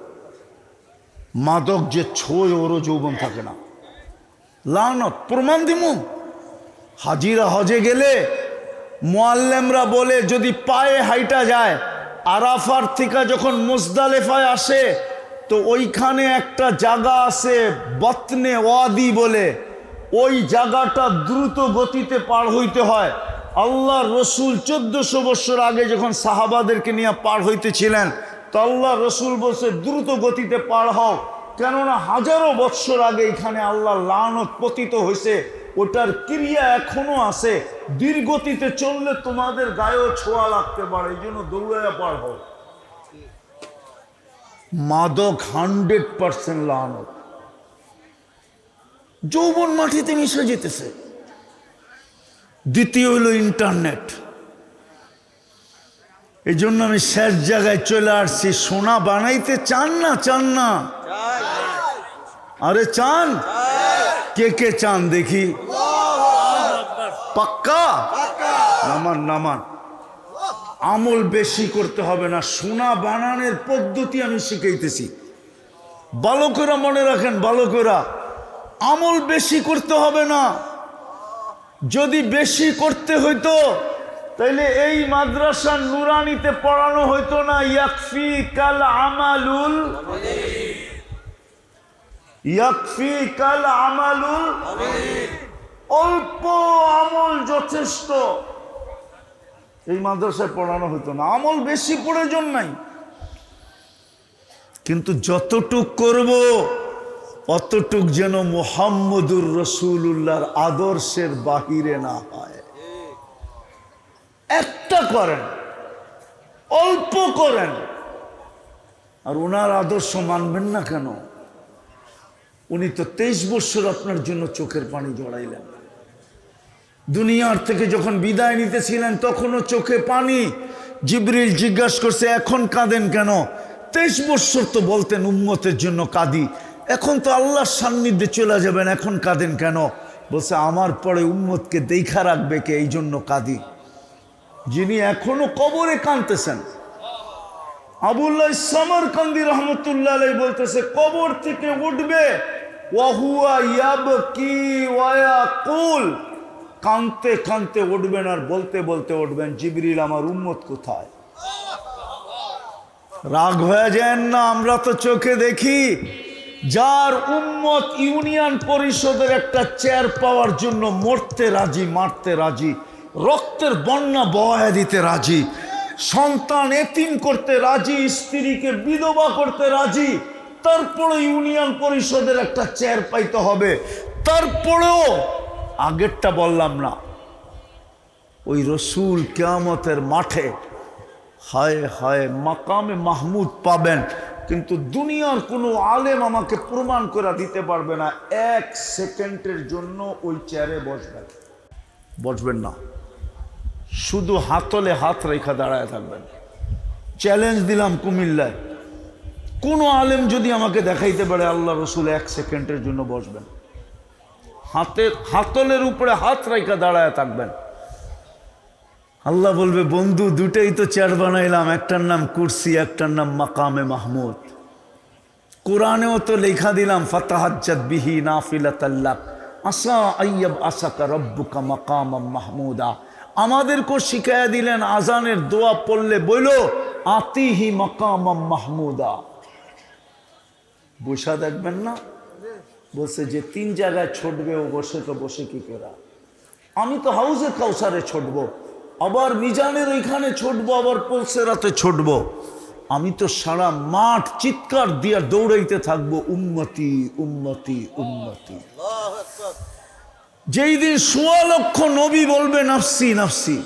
মাদক যে ছোয় ওরও যৌবন থাকে না। লানত, প্রমাণ দিমু। হাজিরা হজে গেলে মুআল্লিমরা বলে, যদি পায়ে হাইটা যায়, আরাফার থেকে যখন মুজদালিফায় আসে, তো ওইখানে একটা জায়গা আছে বতনে ওয়াদি বলে, ওই জায়গাটা দ্রুত গতিতে পার হইতে হয়। আল্লাহ রসুল 1400 বছর আগে যখন সাহাবাদেরকে নিয়ে পার হইতেছিলেন, তো আল্লাহ রসুল বলছে দ্রুত গতিতে পার হও, কেননা হাজারো বৎসর আগে এখানে আল্লাহ লানত পতিত হয়েছে, ওটার ক্রিয়া এখনো আছে, দীর্ঘতিতে চললে তোমাদের গায়েও ছোঁয়া লাগতে পারে, এই জন্য দৌড়াইয়া পার হও। মাদক 100% লানত, যৌবন মাটিতে মিশে যেতেছে। দ্বিতীয় হলো ইন্টারনেট। এই জন্য আমি শেষ জায়গায় চলে আসছি। সোনা বানাইতে চান না? চান না? আরে চান? কে কে চান দেখি? পাক্কা? নামান নামান। আমল বেশি করতে হবে না, সোনা বানানোর পদ্ধতি আমি শিখাইতেছি, বালকেরা মনে রাখেন, বালকেরা আমল বেশি করতে হবে না। যদি বেশি করতে হইতো তাইলে এই মাদ্রাসা নুরানিতে পড়ানো হইতো না, ইয়াকফি কাল আমালুল, ইয়াকফি কাল আমালুল, অল্প আমল যথেষ্ট, এই মাদ্রাসায় পড়ানো হইতো না। আমল বেশি প্রয়োজন নাই, কিন্তু যতটুক করব অতটুক যেন মুহাম্মদুর রাসূলুল্লাহর আদর্শের বাহিরে না হয়। একটা করেন, অল্প করেন, আর ওনার আদর্শ মানবেন না কেন? উনি তো 23 বছর আপনার জন্য চোখের পানি জড়াইলেন। দুনিয়ার থেকে যখন বিদায় নিতেছিলেন তখনও চোখে পানি। জিবরিল জিজ্ঞাসা করছে, এখন কাঁদেন কেন? 23 বছর তো বলতেন উম্মতের জন্য কাঁদি, এখন তো আল্লাহর সান্নিধ্যে চলে যাবেন, এখন কাঁদেন কেন? বলছে, আমার পরে উম্মতকে দেখা রাখবে কে, এই জন্য কাঁদি। যিনি এখনো কবরে কাঁদতেছেন, আবুল্লাহ সামরকান্দি রহমতুল্লাহ আলাইহি বলতেছে, কবর থেকে উঠবে, ওয়াহুয়া ইয়াবকি ওয়া ইয়াকুল, কাঁদতে কাঁদতে উঠবেন আর বলতে বলতে উঠবেন, জিবরিল আমার উম্মত কোথায়? রাগ হয়ে যায় না? আমরা তো চোখে দেখি, যার উম্মত ইউনিয়ন পরিষদের একটা চেয়ার পাওয়ার জন্য মরতে রাজি, মারতে রাজি, রক্তের বন্যা বহায় দিতে রাজি, সন্তান এতিম করতে রাজি, স্ত্রীকে বিধবা করতে রাজি, তারপরে ইউনিয়ন পরিষদের একটা চেয়ার পাইতে হবে। তারপরেও আগেরটা বললাম না, ওই রসুল কিয়ামতের মাঠে হায় হায় মাকামে মাহমুদ পাবেন, কিন্তু দুনিয়ার কোনো আলেম আমাকে প্রমাণ করে দিতে পারবে না 1 সেকেন্ডের জন্য ওই চেয়ারে বসবেন না। শুধু হাতলে হাত রেখা দাঁড়ায় থাকবেন। চ্যালেঞ্জ দিলাম কুমিল্লায়, কোনো আলেম যদি আমাকে দেখাইতে পারে আল্লাহ রসুল 1 সেকেন্ডের জন্য বসবেন, হাতলের উপরে হাত রেখা দাঁড়ায় থাকবেন। আল্লাহ বলবে, বন্ধু দুটাই তো চেয়ার বানাইলাম, একটার নাম কুরসি, একটার নাম মাকামে মাহমুদ। কোরআনেও তো লেখা দিলাম, ফাতাহাজ্জাত বিহি নাফিলাতাল লাক আসা আইয়াব আসাকা রব্বুকা মাকামাম মাহমুদা। আমাদেরকেও শিখাইয়া দিলেন, আজানের দোয়া পড়লে বইল আতিহি মাকামাম মাহমুদা। বসা দেখবেন না, বলছে যে 3 জায়গায় ছুটবে ও বসে কি করা? আমি তো হাউজে কাউসারে ছুটবো, আবার মিজানের ওইখানে ছুটবো, আবার পলসেরাতে ছুটবো। আমি তো সারা মাঠ চিৎকার দিয়ে দৌড়াইতে থাকবো, উম্মতি উম্মতি উম্মতি। যেই দিন 1.25 লক্ষ নবী বলবে নাফসি নাফসি,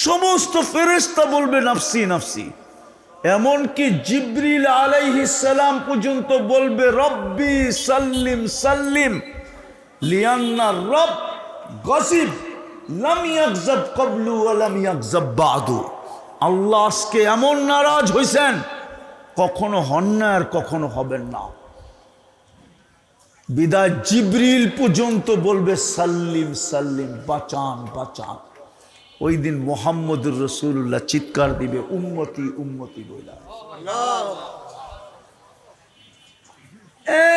সমস্ত ফেরেশতা বলবে নাফসি নাফসি, এমনকি জিবরিল আলাইহিস সালাম পর্যন্ত বলবে রব্বি সাল্লিম সাল্লিম, লিয়ান্না রব গসিব লাম ইয়াগযাব ক্বাবলু ওয়া লাম ইয়াগযাব বাদু। আল্লাহ আজকে এমন নারাজ হইছেন, কখনো হন না আর কখনো হবেন না। বিদায় জিবরিল পর্যন্ত বলবে সাল্লিম সাল্লিম, বাঁচান বাঁচান। ওই দিন মুহাম্মদুর রাসূলুল্লাহ চিৎকার দিবে উম্মতি উম্মতি বইলা।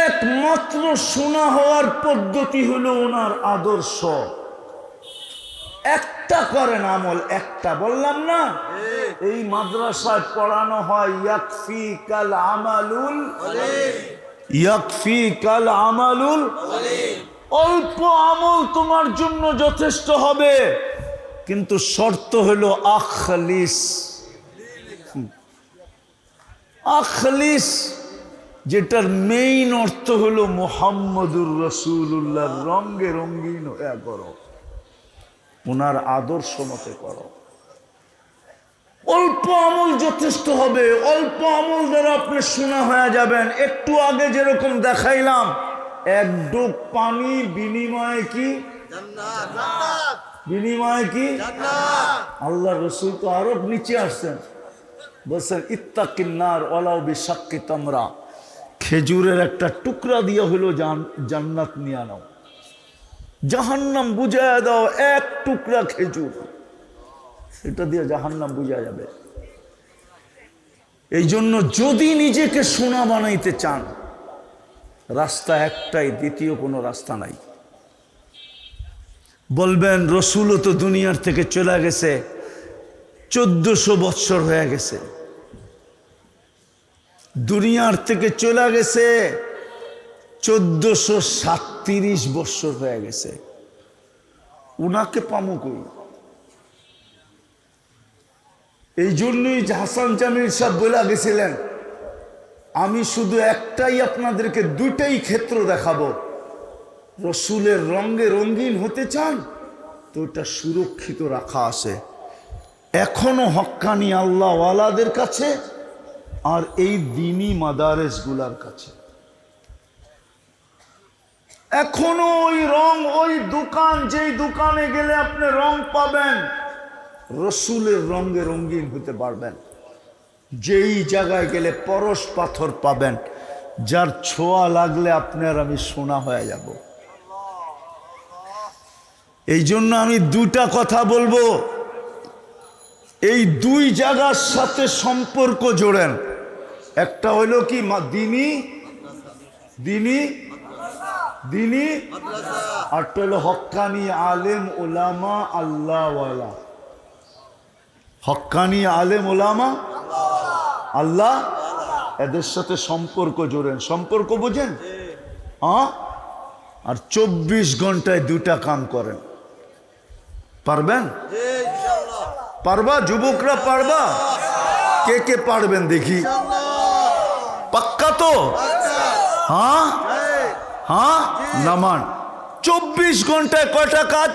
একমাত্র শোনা হওয়ার পদ্ধতি হলো ওনার আদর্শ। একটা করেন আমল, একটা বললাম না, এই মাদ্রাসায় পড়ানো হয় ইয়াকফিকাল আমালুল ইয়াকফিকাল আমালুল, অল্প আমল তোমার জন্য যথেষ্ট হবে, কিন্তু শর্ত হলো আখলিস। আখলিস যেটার মেইন অর্থ হলো মুহাম্মদুর রাসূলুল্লাহর রঙে রঙিন হয়ে করো, ওনার আদর্শ মতে করো। অল্প আমল যথেষ্ট হবে, অল্প আমল দ্বারা আপনি শোনা হয়ে যাবেন। একটু আগে যেরকম দেখাইলাম, 1 ডুব পানি বিনিময়ে কি জান্নাত, বিনিময়ে কি জান্নাত। আল্লাহ রাসূল তো আরো নিচে আসছেন, বলছেন ইত্তাকিন নার ওয়ালাউ বিশাক্কি তামরা, খেজুরের একটা টুকরা দিয়ে হলো জান্নাত নিয়ে নাও। জাহান্নাম বুঝায় দাও, 1 টুকরা খেজুর, এটা দিয়ে জাহান্নাম বুঝা যাবে। এই জন্য যদি নিজেকে সোনা বানাইতে চান, রাস্তা একটাই, দ্বিতীয় কোনো রাস্তা নাই। বলবেন রসুলও তো দুনিয়ার থেকে চলে গেছে, 1400 বৎসর হয়ে গেছে, দুনিয়ার থেকে চলে গেছে 1437 বৎসর হয়ে গেছে, উনাকে পামো কই? এই জন্যই হাসান জামিল সাহেব বলে গেছিলেন, আমি শুধু একটাই আপনাদেরকে দুইটাই ক্ষেত্র দেখাবো। রসুলের রঙে রঙিন হতে চান তো এটা সুরক্ষিত রাখা আছে এখনো হক্কানি আল্লাহওয়ালাদের কাছে আর এই দিনী মাদারেসগুলার কাছে। এখনো ওই রং, ওই দোকান, যেই দোকানে গেলে আপনি রং পাবেন রসুলের রঙে রঙিন হতে পারবেন। যেই জায়গায় গেলে পরশ পাথর পাবেন যার ছোঁয়া লাগলে আপনার আমি সোনা হয়ে যাব। এই জন্য আমি দুটা কথা বলবো, এই দুই জায়গার সাথে সম্পর্ক জোড়েন। একটা হইল কি দিনী দিনী দিনী, আরটা হলো হক্কানি আলেম ওলামা আল্লাহওয়ালা। হক্কানি আলেম ওলামা আল্লাহ, এদের সাথে সম্পর্ক জোড়েন। সম্পর্ক বোঝেন? হ্যাঁ। আর 24 ঘন্টায় দুটা কাম করেন। পারবেন? পারবা? যুবকরা পারবা? কে কে পারবেন দেখি? পাক্কা তো? হ্যাঁ হ্যাঁ। নামান 24 ঘন্টায় কয়টা কাজ?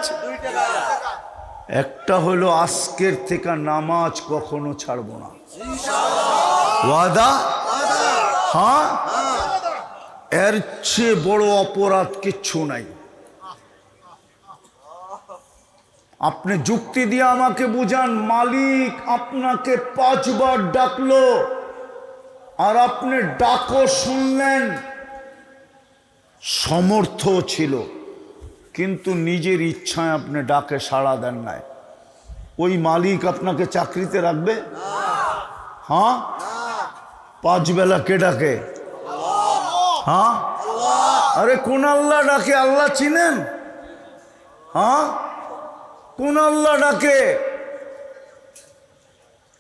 একটা হলো আজকের থেকে নামাজ কখনো ছাড়বো না, ওয়াদা। হ্যাঁ, এর চেয়ে বড় অপরাধ কিচ্ছু নাই। আপনি যুক্তি দিয়ে আমাকে বুঝান, মালিক আপনাকে 5 বার ডাকলো আর আপনি ডাকও শুনলেন, সমর্থ ছিল কিন্তু নিজের ইচ্ছায় আপনি ডাকে সাড়া দেন নাই, ওই মালিক আপনাকে চাকরিতে রাখবে? হ্যাঁ। 5 বেলা কে ডাকে? হ্যাঁ। আরে কোন আল্লাহ ডাকে? আল্লাহ চিনেন? হ্যাঁ, কোন আল্লাহ ডাকে?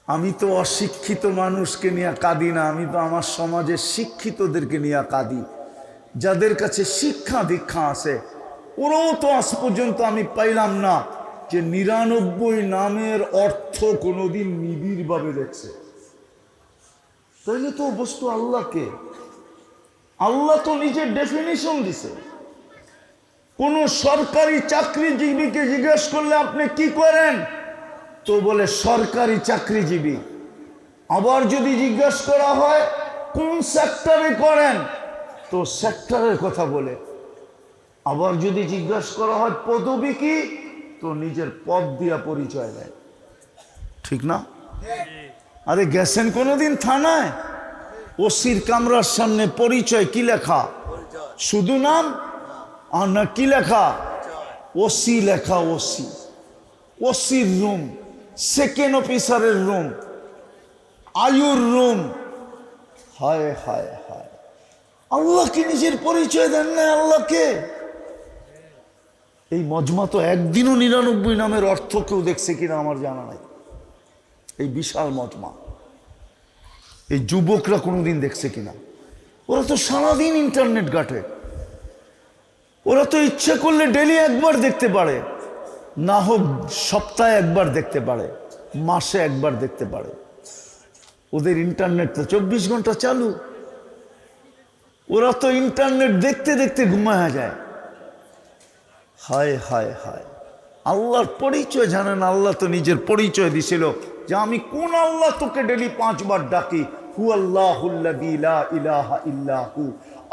আমি তো অশিক্ষিত মানুষকে নিয়ে কাঁদি না, আমি তো আমার সমাজের শিক্ষিতদেরকে নিয়ে কাঁদি, যাদের কাছে শিক্ষা দীক্ষা আছে। ওরাও তো আজ পর্যন্ত আমি পাইলাম না যে 99 নামের অর্থ কোনোদিন নিবিড়ভাবে দেখছে। তাইলে তো বস্তু আল্লাহকে, আল্লাহ তো নিজের ডেফিনিশন দিছে। কোন সরকারি চাকরিজীবীকে জিজ্ঞেস করলে আপনি কি করেন, তো বলে সরকারি চাকরিজীবী। আবার যদি জিজ্ঞেস করা হয় কোন সেক্টরে করেন, তো সেক্টরের কথা বলে। আবার যদি জিজ্ঞেস করা হয় পদবী কি, তো নিজের পদ দিয়া পরিচয় দেয়। ঠিক না? আরে গেছেন কোনোদিন থানায়, ওসির কামরার সামনে পরিচয় কি লেখা? শুধু নাম? আর না কি লেখা? ওসি লেখা। ওসি, ওসির রুম, সেকেন্ড অফিসারের রুম, আয়ুর রুম। হায় হায় হায়, আল্লাহকে নিজের পরিচয় দেন না। আল্লাহকে এই মজমা তো একদিনও 99 নামের অর্থ কেউ দেখছে কিনা আমার জানা নাই। এই বিশাল মজমা এই যুবকরা কোনোদিন দেখছে কিনা? ওরা তো সারাদিন ইন্টারনেট ঘাটে, ওরা তো ইচ্ছে করলে ডেলি একবার দেখতে পারে, না হোক সপ্তাহে একবার দেখতে পারে, মাসে একবার দেখতে পারে। ওদের ইন্টারনেট তো 24 ঘন্টা চালু। ওরা তো ইন্টারনেট দেখতে দেখতে ঘুমায়া যায়। হায় হায় হায়, আল্লাহর পরিচয় জানেন? আল্লাহ তো নিজের পরিচয় দিছিল যে আমি কোন আল্লাহ তোকে ডেলি 5 বার ডাকি। হু আল্লাহুল্লাযী লা ইলাহা ইল্লা হু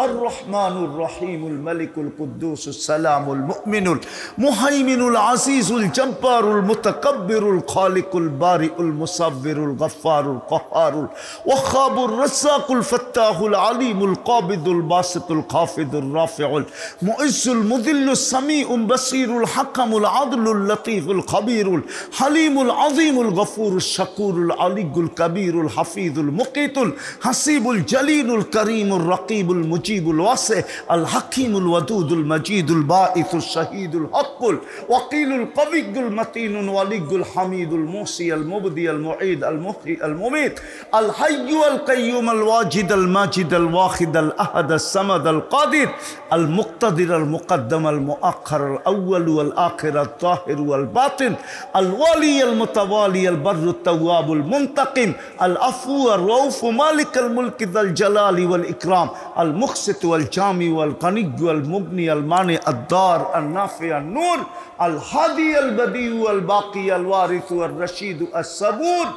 আর রহমানুর রহিমুল মালিকুল কুদ্দুসুস সালামুল মুমিনুল মুহাইমিনুল আজিজুল জব্বারুল মুতাকাব্বিরুল খালিকুল বারিউল মুসাব্বিরুল গফফারুল কহ্হারুল ওয়াহাবুর রাজ্জাকুল ফাত্তাহুল আলিমুল কাবিদুল বাসিতুল খাফিদুর রাফিউল মুইজ্জুল মুযিল্লুস সামিউল বাসীরুল হাকামুল আদলুল লতীফুল খবীরুল হালিমুল আযীমুল গফুরুশ শাকুরুল আলিয়ুল কবীরুল হাফিজুল মুকিতুল হাসিবুল জলিলুল করিমুর রকিবুল মুজিবুল ওয়াসি আল হাকিমুল ওয়াদুদুল মাজিদুল বাঈসুল শাহীদুল হকুল ওয়াকিলুল কবিয়ুল মাতিনুল ওয়ালিয়ুল হামিদুল মুসি আল মুবদি আল মুঈদ আল মুহয়ি আল মুমীত আল হাইয়্যু আল কাইয়্যুম আল ওয়াজিদ আল মাজিদ আল ওয়াহিদ আল আহাদ আল সামাদ আল কাদির আল মুক্তাদির আল মুকদ্দম আল মুআখ্খার আল আউয়াল ওয়াল আখির আল তাহির ওয়াল বাতিন আল ওয়ালি আল মুতাওয়ালি আল বাররু তাওয়াবুল মুনতাকিম আল আফু আর রউফ মালিক আল মুলক যাল জালালি ওয়াল ইকরাম আল মুকসিত ওয়াল জামি ওয়াল গানিয়্যু আল মুগনি আল মানি আদ দার আল নাফি আল নূর আল হাদি আল বদি ওয়াল বাকি আল ওয়ারিস ওয়াল রশিদ আস সাবুর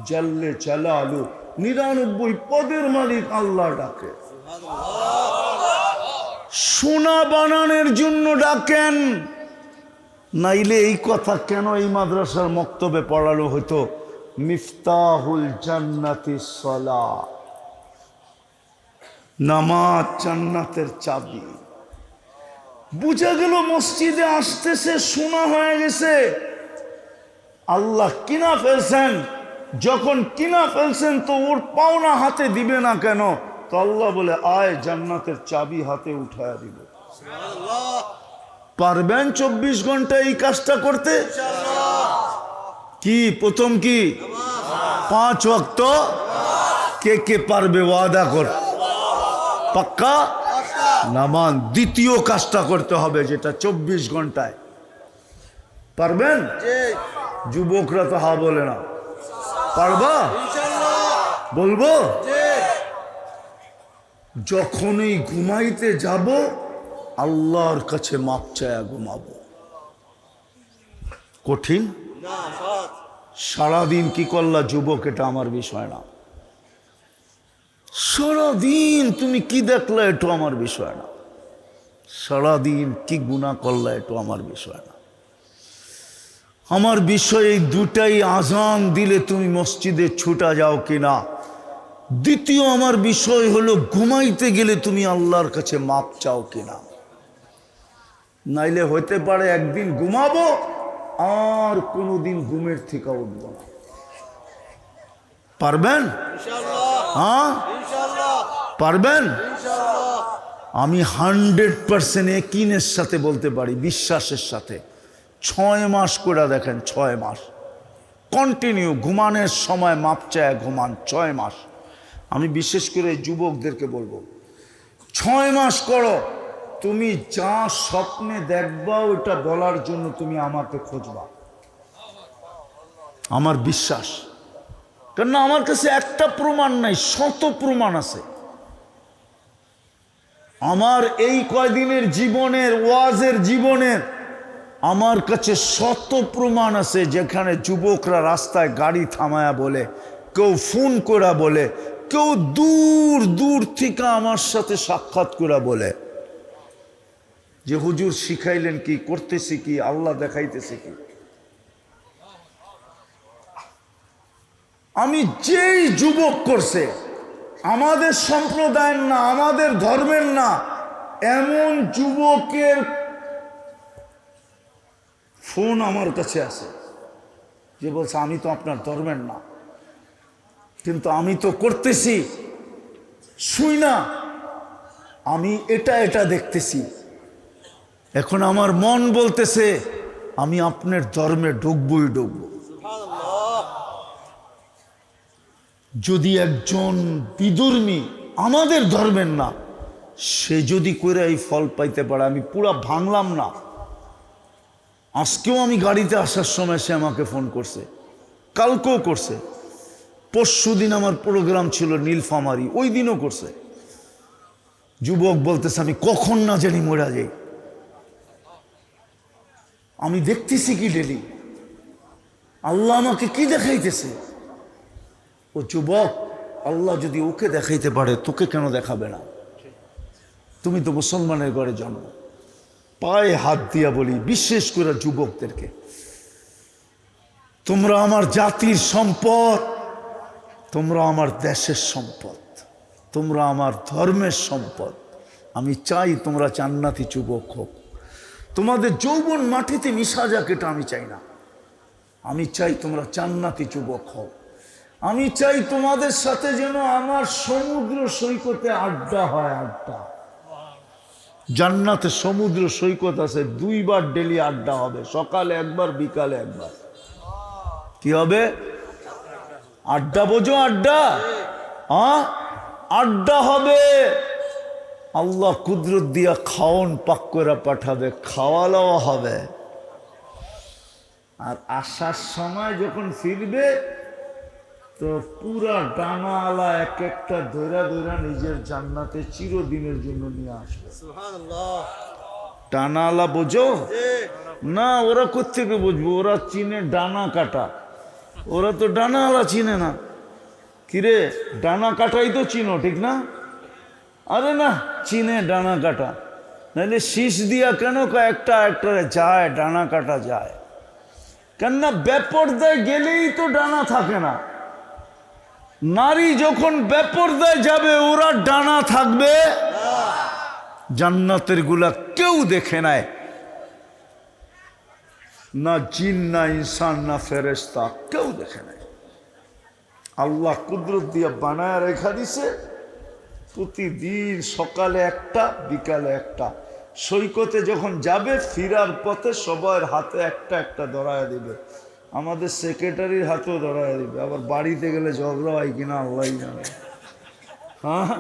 জাল্লে জালালু 99 পদের মালিক আল্লাহ ডাকে। সোনা বানানোর জন্য ডাকেন, নাইলে এই কথা কেন এই মাদ্রাসার মক্তবে পড়ানো হতো? মিফতাহুল জান্নাতিস সালাহ, নামাজ জান্নাতের চাবি। বুঝা গেল মসজিদে আসতেছে সোনা হয়ে গেছে, আল্লাহ কিনা ফেলছেন। যখন কিনা ফেলছেন তো ওর পাওনা হাতে দিবে না কেন? তো আল্লাহ বলে আয় জান্নাতের চাবি হাতে উঠায় দিব। পারবেন 24 ঘন্টা এই কাজটা করতে? কি প্রথম কি 5 ওয়াক্ত কে কে পারবে? ওয়াদা কর, পাক্কা নামান। দ্বিতীয় কাজটা করতে হবে যেটা 24 ঘন্টায় পারবেন। যুবকরা তো হা বলে না, পারবা? বলবো যখনই ঘুমাইতে যাব আল্লাহর কাছে মাপ চায়া ঘুমাবো। কঠিন? সারাদিন কি করলা যুবক, এটা আমার বিষয় না। সারাদিন তুমি কি দেখলা, এটা আমার বিষয় না। সারাদিন কি গুনাহ করলা, এটা আমার বিষয় না। আমার বিষয় এই দুটাই, আজান দিলে তুমি মসজিদে ছুটা যাও কিনা। দ্বিতীয় আমার বিষয় হলো ঘুমাইতে গেলে তুমি আল্লাহর কাছে মাপ চাও কিনা। নাইলে হইতে পারে একদিন ঘুমাবো আর কোনোদিন ঘুমের থেকে উঠবো না। পারবেন? হ্যাঁ পারবেন। আমি 100% একিনের সাথে বলতে পারি, বিশ্বাসের সাথে। 6 মাস করে দেখেন, 6 মাস কন্টিনিউ ঘুমানোর সময় মাপ চায় ঘুমান। 6 মাস। আমি বিশেষ করে যুবকদেরকে বলবো 6 মাস করো। তুমি যা স্বপ্নে দেখবা ওটা বলার জন্য তুমি আমাকে খুঁজবা, আমার বিশ্বাস। কেন আমার কাছে একটা প্রমাণ নাই, শত প্রমাণ আছে। আমার এই কয়দিনের জীবনের ওয়াজের জীবনের আমার কাছে শত প্রমাণ আছে, যেখানে যুবকরা রাস্তায় গাড়ি থামায়া বলে, কেউ ফোন করা বলে, কেউ দূর দূর থেকে আমার সাথে সাক্ষাৎ করা বলে যে হুজুর শিখাইলেন কি, করতেছি কি, আল্লাহ দেখাইতেছে কি। আমি যেই যুবক করছে, আমাদের সম্প্রদায়ের না, আমাদের ধর্মের না, এমন যুবকের ফোন আমার কাছে আছে যে বলছে আমি তো আপনার ধর্মের না, কিন্তু আমি তো করতেছি, শুই না, আমি এটা এটা দেখতেছি। এখন আমার মন বলতেছে আমি আপনার ধর্মে ঢুকবই ঢুকবো। যদি একজন বিধর্মী, আমাদের ধর্মের না, সে যদি করে এই ফল পাইতে পারে, আমি পুরা ভাঙলাম না। আজকেও আমি গাড়িতে আসার সময় সে আমাকে ফোন করছে, কালকেও করছে, পরশুদিন আমার প্রোগ্রাম ছিল নীলফামারী, ওই দিনও করছে। যুবক বলতেছে আমি কখন না জানি মরা যাই, আমি দেখতেছি কি ডেলি, আল্লাহ আমাকে কি দেখাইতেছে। ও যুবক, আল্লাহ যদি ওকে দেখাইতে পারে তোকে কেন দেখাবে না? তুমি তো মুসলমানের ঘরে জন্ম। পায়ে হাত দিয়া বলি, বিশেষ করে যুবকদেরকে, তোমরা আমার জাতির সম্পদ, তোমরা আমার দেশের সম্পদ, তোমরা আমার ধর্মের সম্পদ। আমি চাই তোমরা জান্নাতি যুবক হোক। তোমাদের যৌবন মাটিতে মিশা যাক, এটা আমি চাই না। আমি চাই তোমরা জান্নাতি যুবক হও। আমি চাই তোমাদের সাথে যেন আমার সমুদ্র সৈকতে আড্ডা হয়, আড্ডা। জান্নাতে সমুদ্র সৈকত আছে, 2 বার ডেলি আড্ডা হবে, সকালে একবার বিকালে একবার। কি হবে? আড্ডা, বোঝো আড্ডা? হ্যাঁ, আড্ডা হবে। আল্লাহ কুদরত দিয়া খাওন পাক করে পাঠাবে, খাওয়ালাও হবে। আর আসার সময় যখন ফিরবে তো পুরা ডানাওয়ালা এক একটা ধৈরা ধৈরা নিজের জান্নাতে চিরদিনের জন্য নিয়ে আসবে। ডানাওয়ালা বোঝো না? ওরা কোত্থেকে বুঝবো? ওরা চিনে ডানা কাটা, ওরা তো ডানাওয়ালা চিনে না। কিরে, ডানা কাটাই তো চিনো, ঠিক না? আরে না, চিনে ডানা কাটা, নাহলে শীষ দিয়া কেন একটা একটা যায়, ডানা কাটা যায় কেননা বেপরদায় গেলেই তো ডানা থাকে না। নারী যখন বেপরদায় যাবে ওরা ডানা থাকবে। জান্নাতের গুলা কেউ দেখে নাই, না জিন, না ইনসান, না ফেরেশতা, কেউ দেখে নাই। আল্লাহ কুদরত দিয়া বানায় রেখা দিছে। প্রতিদিন সকালে একটা, বিকালে একটা। সৈকতে যখন যাবে ফিরার পথে সবার হাতে একটা একটা ধরায় দিবে। আমাদের সেক্রেটারির হাতেও ধরায় দিবে। আবার বাড়িতে গেলে ঝগড়া হয় কিনা আল্লাহ জানে। হ্যাঁ,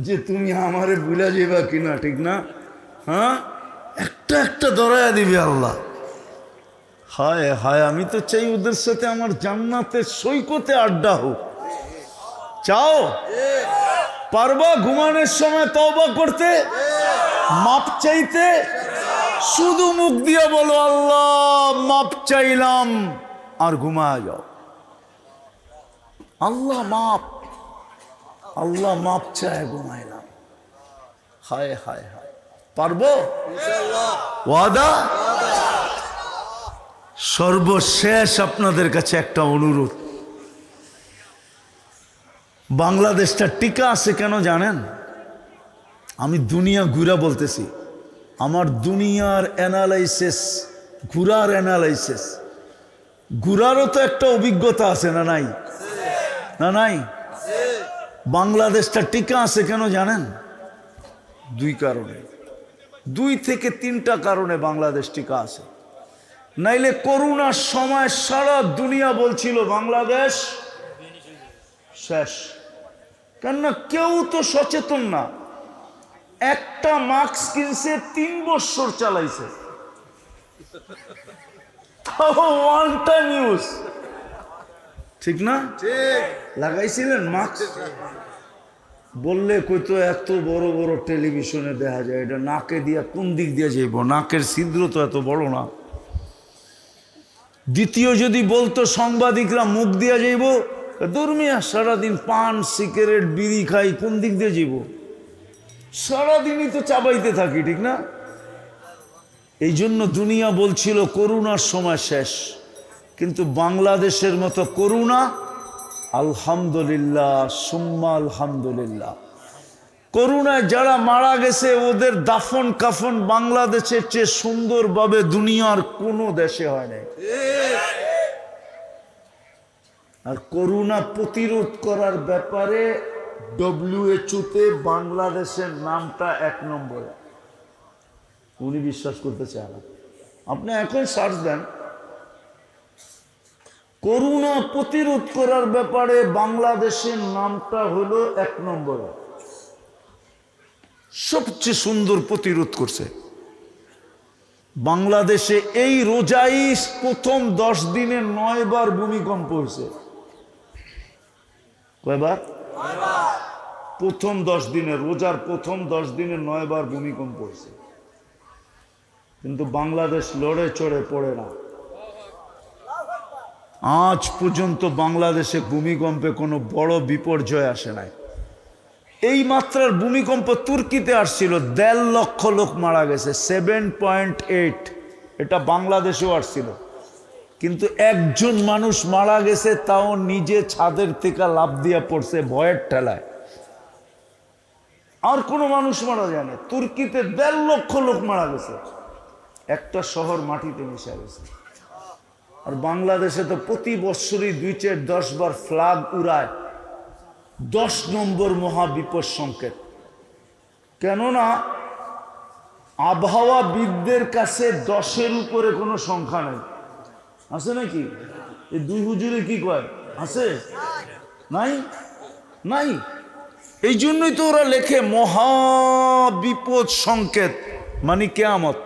যে তুমি আমারে ভুলা যাবা কিনা, ঠিক না? হ্যাঁ, একটা একটা ধরায় দিবে আল্লাহ। হায় হায়, আমি তো চাই ওদের সাথে আমার জান্নাতের সৈকতে আড্ডা হোক। চাও? পারবা ঘুমানোর সময় তওবা করতে, মাপ চাইতে? শুধু মুখ দিয়ে বলো আল্লাহ মাপ চাইলাম, আর ঘুমায় যাও। আল্লাহ মাপ, আল্লাহ মাপ চায়, ঘুমাইলাম। হায় হায় হায়, পারবো? ওয়াদা? সর্বশেষ আপনাদের কাছে একটা অনুরোধ, বাংলাদেশটা টিকা আছে কেন জানেন? আমি দুনিয়া ঘুরা বলতেছি, আমার দুনিয়ার অ্যানালাইসিস, ঘুরার অ্যানালাইসিস, ঘুরারও তো একটা অভিজ্ঞতা আছে না নাই? না নাই? বাংলাদেশটা টিকা আছে কেন জানেন? 2 কারণে, 2 থেকে 3টা কারণে বাংলাদেশ টিকা আছে। নাইলে করোনার সময় সারা দুনিয়া বলছিল বাংলাদেশ শেষ। কেননা কেউ তো সচেতন না। একটা মাস্ক কিনছে 3 বছর চালাইছে, ওয়ানটা নিউজ, ঠিক না? লাগাইছিলেন মাস্ক? বললে কইতো এত বড় বড় টেলিভিশনে দেখা যায়, এটা নাকে দিয়া কোন দিক দিয়ে যাইব? নাকের ছিদ্র তো এত বড় না। দ্বিতীয় যদি বলতো সাংবাদিকরা মুখ দিয়া যাইব, দুর্মিয়া সারাদিন পান সিগারেট বিড়ি খাই, কোন দিক দিয়ে যাইব? সারাদিনই তো চাবাইতে থাকি, ঠিক না? এই জন্য দুনিয়া বলছিল করোনার সময় শেষ। কিন্তু বাংলাদেশের মতো করোনা, আলহামদুলিল্লাহ সুম্মা আলহামদুলিল্লাহ, করোনায় যারা মারা গেছে ওদের দাফন কাফন বাংলাদেশের চেয়ে সুন্দরভাবে দুনিয়ার কোনো দেশে হয় নাই। আর করোনা প্রতিরোধ করার ব্যাপারে WHO-তে বাংলাদেশের নামটা 1 নম্বরে। উনি বিশ্বাস করতে চায় না। আপনি এখন সার্চ দেন, করোনা প্রতিরোধ করার ব্যাপারে বাংলাদেশের নামটা হলো 1 নম্বরে। সবচেয়ে সুন্দর প্রতিরোধ করছে বাংলাদেশে। এই রোজাই প্রথম 10 দিনে 9 বার ভূমিকম্প হয়েছে। কয়বার? প্রথম 10 দিনে, রোজার প্রথম 10 দিনে 9 বার ভূমিকম্প হয়েছে। কিন্তু বাংলাদেশ লড়ে চড়ে পড়ে না। আজ পর্যন্ত বাংলাদেশে ভূমিকম্পে কোনো বড় বিপর্যয় আসে নাই। এই মাত্রার ভূমিকম্প তুর্কিতে আসছিল, 1.5 লক্ষ লোক মারা গেছে, 7.8। এটা বাংলাদেশেও আসছিল, কিন্তু একজন মানুষ মারা গেছে, তাও নিজে ছাদের থেকে লাফ দিয়া পড়ছে ভয়ের ঠেলায়। আর কোনো মানুষ মারা যায় না। তুর্কিতে 1.5 লক্ষ লোক মারা গেছে, একটা শহর মাটিতে মিশে গেছে। আর বাংলাদেশে তো প্রতি বছরই 2-4-10 বার ফ্ল্যাগ উড়ায়, 10 নম্বর মহাবিপদ সংকেত। কেননা আবহাওয়াবিদদের কাছে 10-এর উপরে কোনো সংখ্যা নেই। আছে নাকি? এই দুই হুজুরে কি কয়? আছে? নাই? নাই। এই জন্যই তো ওরা লেখে মহাবিপদ সংকেত, মানে কিয়ামত।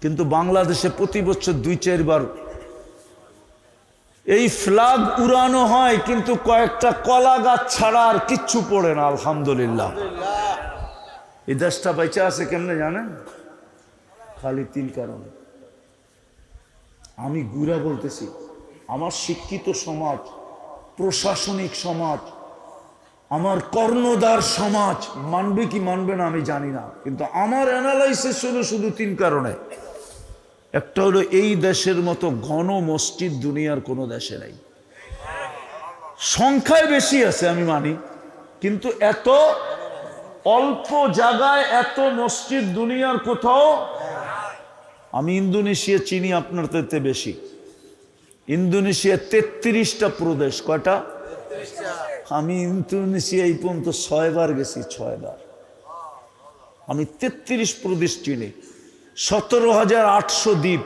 কিন্তু বাংলাদেশে প্রতি বছর 2-4 বার এই ফ্ল্যাগ উড়ানো হয়, কিন্তু কয়েকটা কলা গাছ ছাড়া আর কিচ্ছু পড়ে না। আলহামদুলিল্লাহ। এই দেশটা বেঁচে আছে কেমনে জানেন? খালি 3 কারণে। আমি গুড়া বলতেছি, আমার শিক্ষিত সমাজ, প্রশাসনিক সমাজ, আমার কর্ণধার সমাজ মানবে কি মানবে না আমি জানি না, কিন্তু আমার অ্যানালাইসিস হলো শুধু 3 কারণে। একটা হলো, এই দেশের মতো ঘন মসজিদ দুনিয়ার কোনো দেশে নাই। সংখ্যায় বেশি আছে আমি মানি, কিন্তু এত অল্প জায়গায় এত মসজিদ দুনিয়ার কোথাও। আমি ইন্দোনেশিয়া চিনি আপনার থেকে বেশি। ইন্দোনেশিয়া 33টা প্রদেশ। কয়টা? আমি ইন্দোনেশিয়া এই পর্যন্ত 6 বার গেছি, 6 বার। আমি 33 প্রদেশ চিনি। 17,800 দ্বীপ।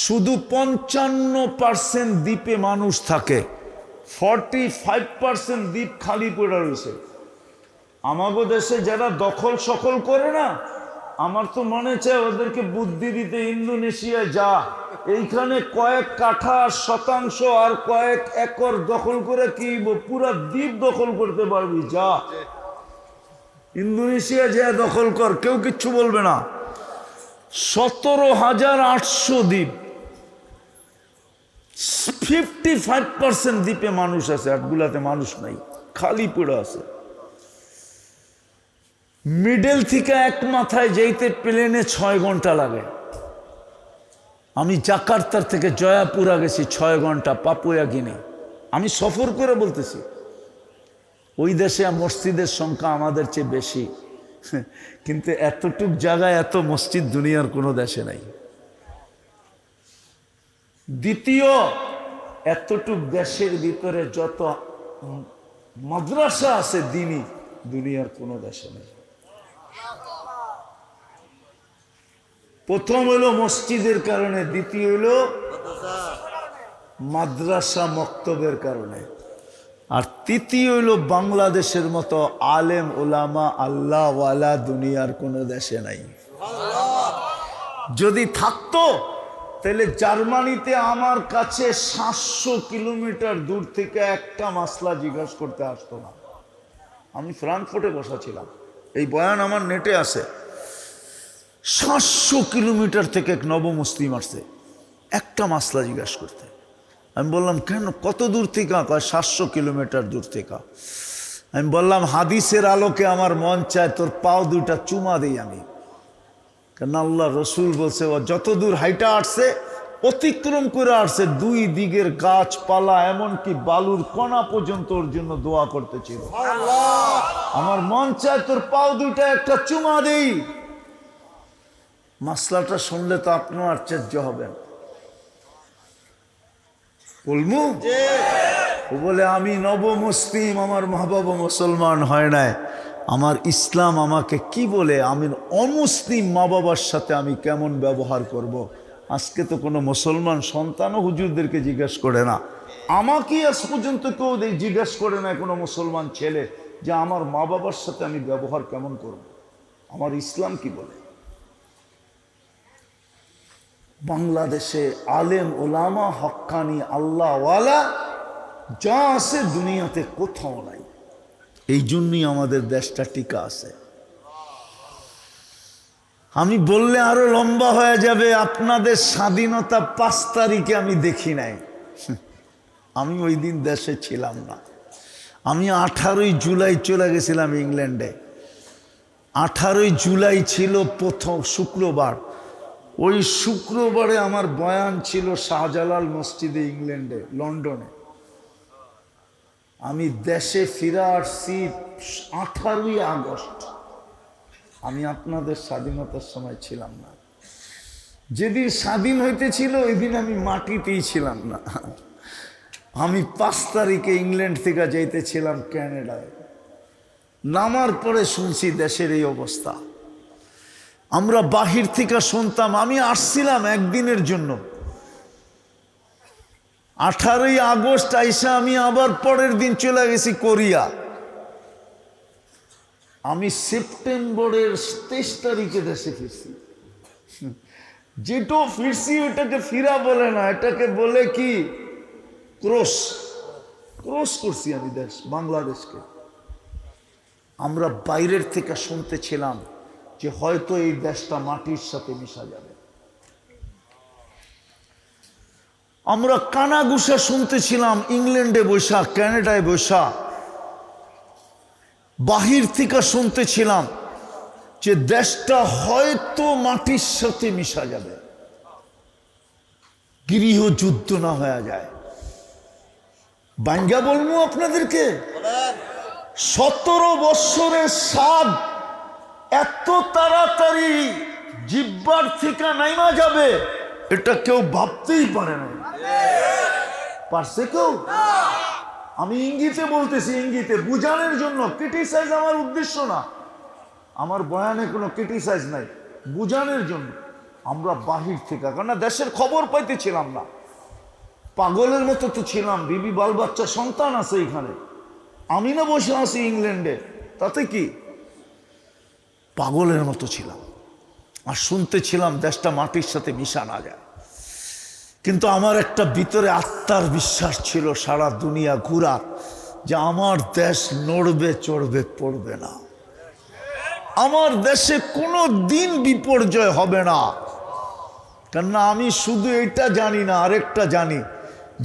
শুধু 55% দ্বীপে মানুষ থাকে, 45% দ্বীপ খালি পড়ে রয়েছে। আমাগো দেশে যারা দখল সকল করে না, আমার তো মনে চায় ওদেরকে বুদ্ধি দিতে, ইন্দোনেশিয়া যা, এইখানে কয়েক কাঠা শতাংশ আর কয়েক একর দখল করে কি পুরা দ্বীপ দখল করতে পারবি, যা ইন্দোনেশিয়া যা দখল কর, কেউ কিচ্ছু বলবে না। 17,800 দ্বীপ, 55% দ্বীপে মানুষ আছে, আটগুলাতে মানুষ নাই, খালি পড়ে আছে। মিডল থেকে এক মাথায় যেতে প্লেনে 6 ঘন্টা লাগে। আমি জাকার্তার থেকে জয়াপুরা গেছি 6 ঘন্টা, পাপুয়া গিনি। আমি সফর করে বলতেছি। ওই দেশে মসজিদের সংখ্যা আমাদের চেয়ে বেশি, কিন্তু এতটুক জায়গায় এত মসজিদ দুনিয়ার কোনো দেশে নাই। দ্বিতীয়, এতটুক দেশের ভিতরে যত মাদ্রাসা আছে দ্বীনি, দুনিয়ার কোনো দেশে নেই। প্রথম হলো মসজিদের কারণে, দ্বিতীয় হলো মাদ্রাসা মক্তবের কারণে, আর তৃতীয় হলো বাংলাদেশের মতো আলেম ওলামা আল্লাহওয়ালা দুনিয়ার কোনো দেশে নাই। যদি থাকতো তাহলে জার্মানিতে আমার কাছে 700 কিলোমিটার দূর থেকে একটা মাসলা জিজ্ঞাসা করতে আসতো না। আমি ফ্রাঙ্কফুর্টে বসা ছিলাম, এই বয়ান আমার নেটে আছে। 700 কিলোমিটার থেকে এক নবমুসলিম আসছে একটা মাসলা জিজ্ঞাসা করতে। আমি বললাম, কেন, কত দূর থেকে? 700 কিলোমিটার দূর থেকে। আমি বললাম, হাদিসের আলোকে আমার মন চায় তোর পাও দুটা চুমা দিই আমি, কেন আল্লাহ রসুল বলছে ও যত দূর হাইটা আসছে, অতিক্রম করে আসছে, 2 দিকের গাছপালা এমনকি বালুর কণা পর্যন্ত ওর জন্য দোয়া করতেছিল। আমার মন চায় তোর পাও দুইটা একটা চুমা দেই। মাসলাটা শুনলে তো আপনিও আশ্চর্য হবেন। বলবো ও বলে, আমি নবমুসলিম, আমার মা বাবা মুসলমান হয় নাই, আমার ইসলাম আমাকে কি বলে, আমি অমুসলিম মা বাবার সাথে আমি কেমন ব্যবহার করব। আজকে তো কোনো মুসলমান সন্তানও হুজুরদেরকে জিজ্ঞেস করে না, আমাকে আজ পর্যন্ত কেউ জিজ্ঞেস করে না কোনো মুসলমান ছেলে যে আমার মা বাবার সাথে আমি ব্যবহার কেমন করব, আমার ইসলাম কি বলে। বাংলাদেশে আলেম ওলামা হক্কানি আল্লাহওয়ালা যা আছে দুনিয়াতে কোথাও নাই। এই জন্যই আমাদের দেশটা টিকা আছে। আমি বললে আরো লম্বা হয়ে যাবে। আপনাদের স্বাধীনতা 5 তারিখে আমি দেখি নাই, আমি ওই দিন দেশে ছিলাম না। আমি 18ই জুলাই চলে গেছিলাম ইংল্যান্ডে। 18ই জুলাই ছিল প্রথম শুক্রবার। ওই শুক্রবারে আমার বয়ান ছিল শাহজালাল মসজিদে, ইংল্যান্ডে, লন্ডনে। আমি দেশে ফিরে আসছি 18ই আগস্ট। আমি আপনাদের স্বাধীনতার সময় ছিলাম না। যেদিন স্বাধীন হইতেছিল ওই দিন আমি মাটিতেই ছিলাম না। আমি 5 তারিখে ইংল্যান্ড থেকে যাইতেছিলাম ক্যানাডায়। নামার পরে শুনছি দেশের এই অবস্থা। আমরা বাহির থেকে শুনতাম। আমি আসছিলাম একদিনের জন্য, 18ই আগস্ট আইসা আমি আবার পরের দিন চলে গেছি কোরিয়া। আমি সেপ্টেম্বরের 23 তারিখে দেশে ফিরছি। যেটো ফিরছি ওটাকে ফিরা বলে না, এটাকে বলে কি ক্রস করছি আমি দেশ বাংলাদেশকে। আমরা বাইরের থেকে শুনতেছিলাম যে হয়তো এই দেশটা মাটির সাথে মিশা যাবে। আমরা কানাঘুষা শুনতেছিলাম ইংল্যান্ডে বৈশা, ক্যানাডায় বৈশা, বাহির থেকে শুনতেছিলাম যে দেশটা হয়তো মাটির সাথে মিশা যাবে, গৃহযুদ্ধ না হয়ে যায়। বাঙ্গা বলবো আপনাদেরকে, 17 বৎসরের স্বাদ এত তাড়াতাড়ি জিহ্বার থেকে নাইমা যাবে, এটা কেউ ভাবতেই পারে না। পারছে কেউ? আমি ইঙ্গিতে বলতেছি, ইঙ্গিতে বুঝানোর জন্য। ক্রিটিসাইজ আমার উদ্দেশ্য না, আমার বয়ানে কোনো ক্রিটিসাইজ নাই, বুঝানোর জন্য। আমরা বাহির থেকে, কারণ দেশের খবর পাইতেছিলাম না, পাগলের মতো তো ছিলাম। বিবি বাল বাচ্চা সন্তান আছে এখানে, আমি না বসে আছি ইংল্যান্ডে, তাতে কি? পাগলের মতো ছিলাম আর শুনতেছিলাম দেশটা মাটির সাথে মিশা না যায়। কিন্তু আমার একটা ভিতরে আত্মার বিশ্বাস ছিল সারা দুনিয়া ঘুরার, যে আমার দেশ নড়বে চড়বে পড়বে না, আমার দেশে কোনো দিন বিপর্যয় হবে না। কেননা আমি শুধু এটা জানি না, আরেকটা জানি,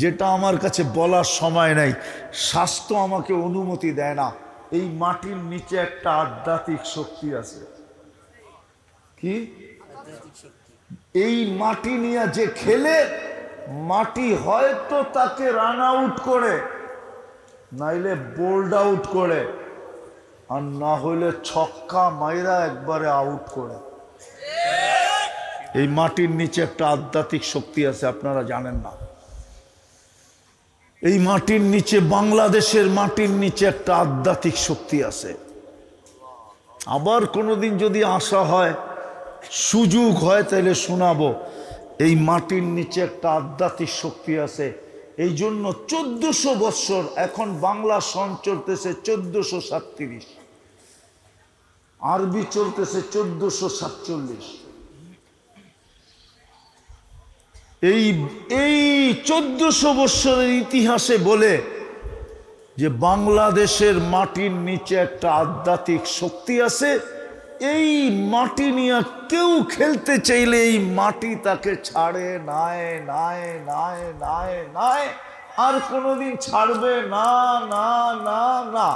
যেটা আমার কাছে বলার সময় নাই, স্বাস্থ্য আমাকে অনুমতি দেয় না। এই মাটির নিচে একটা আধ্যাত্মিক শক্তি আছে। কি? এই মাটি নিয়ে যে খেলে, মাটি হয়তো তাকে রান আউট করে, নাইলে বোল্ড আউট করে, আর না হইলে ছক্কা মাইরা একবারে আউট করে। এই মাটির নিচে একটা আধ্যাত্মিক শক্তি আছে, আপনারা জানেন না। এই মাটির নিচে, বাংলাদেশের মাটির নিচে একটা আধ্যাত্মিক শক্তি আছে। আবার কোনোদিন যদি আশা হয়, সুযোগ হয়, তাহলে শোনাবো। এই মাটির নিচে একটা আধ্যাত্মিক শক্তি আছে। এই জন্য 1400 বৎসর, এখন বাংলা সন চলতেছে 1437, আরবি চলতেছে 1447। এই 1400 বৎসরের ইতিহাসে বলে যে বাংলাদেশের মাটির নিচে একটা আধ্যাত্মিক শক্তি আছে। এই মাটি নিয়ে কেউ খেলতে চাইলে এই মাটি তাকে ছাড়ে নাই, নাই, নাই, নাই, নাই, আর কোনোদিন ছাড়বে না, না, না, না।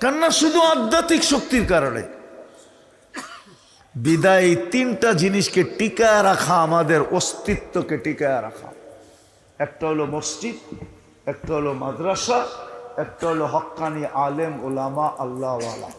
কেননা শুধু আধ্যাত্মিক শক্তির কারণে। বিদায় এই 3টা জিনিসকে টিকায় রাখা, আমাদের অস্তিত্বকে টিকায় রাখা। একটা হলো মসজিদ, একটা হলো মাদ্রাসা, একটা হলো হক্কানি আলেম ওলামা আল্লাহওয়ালা।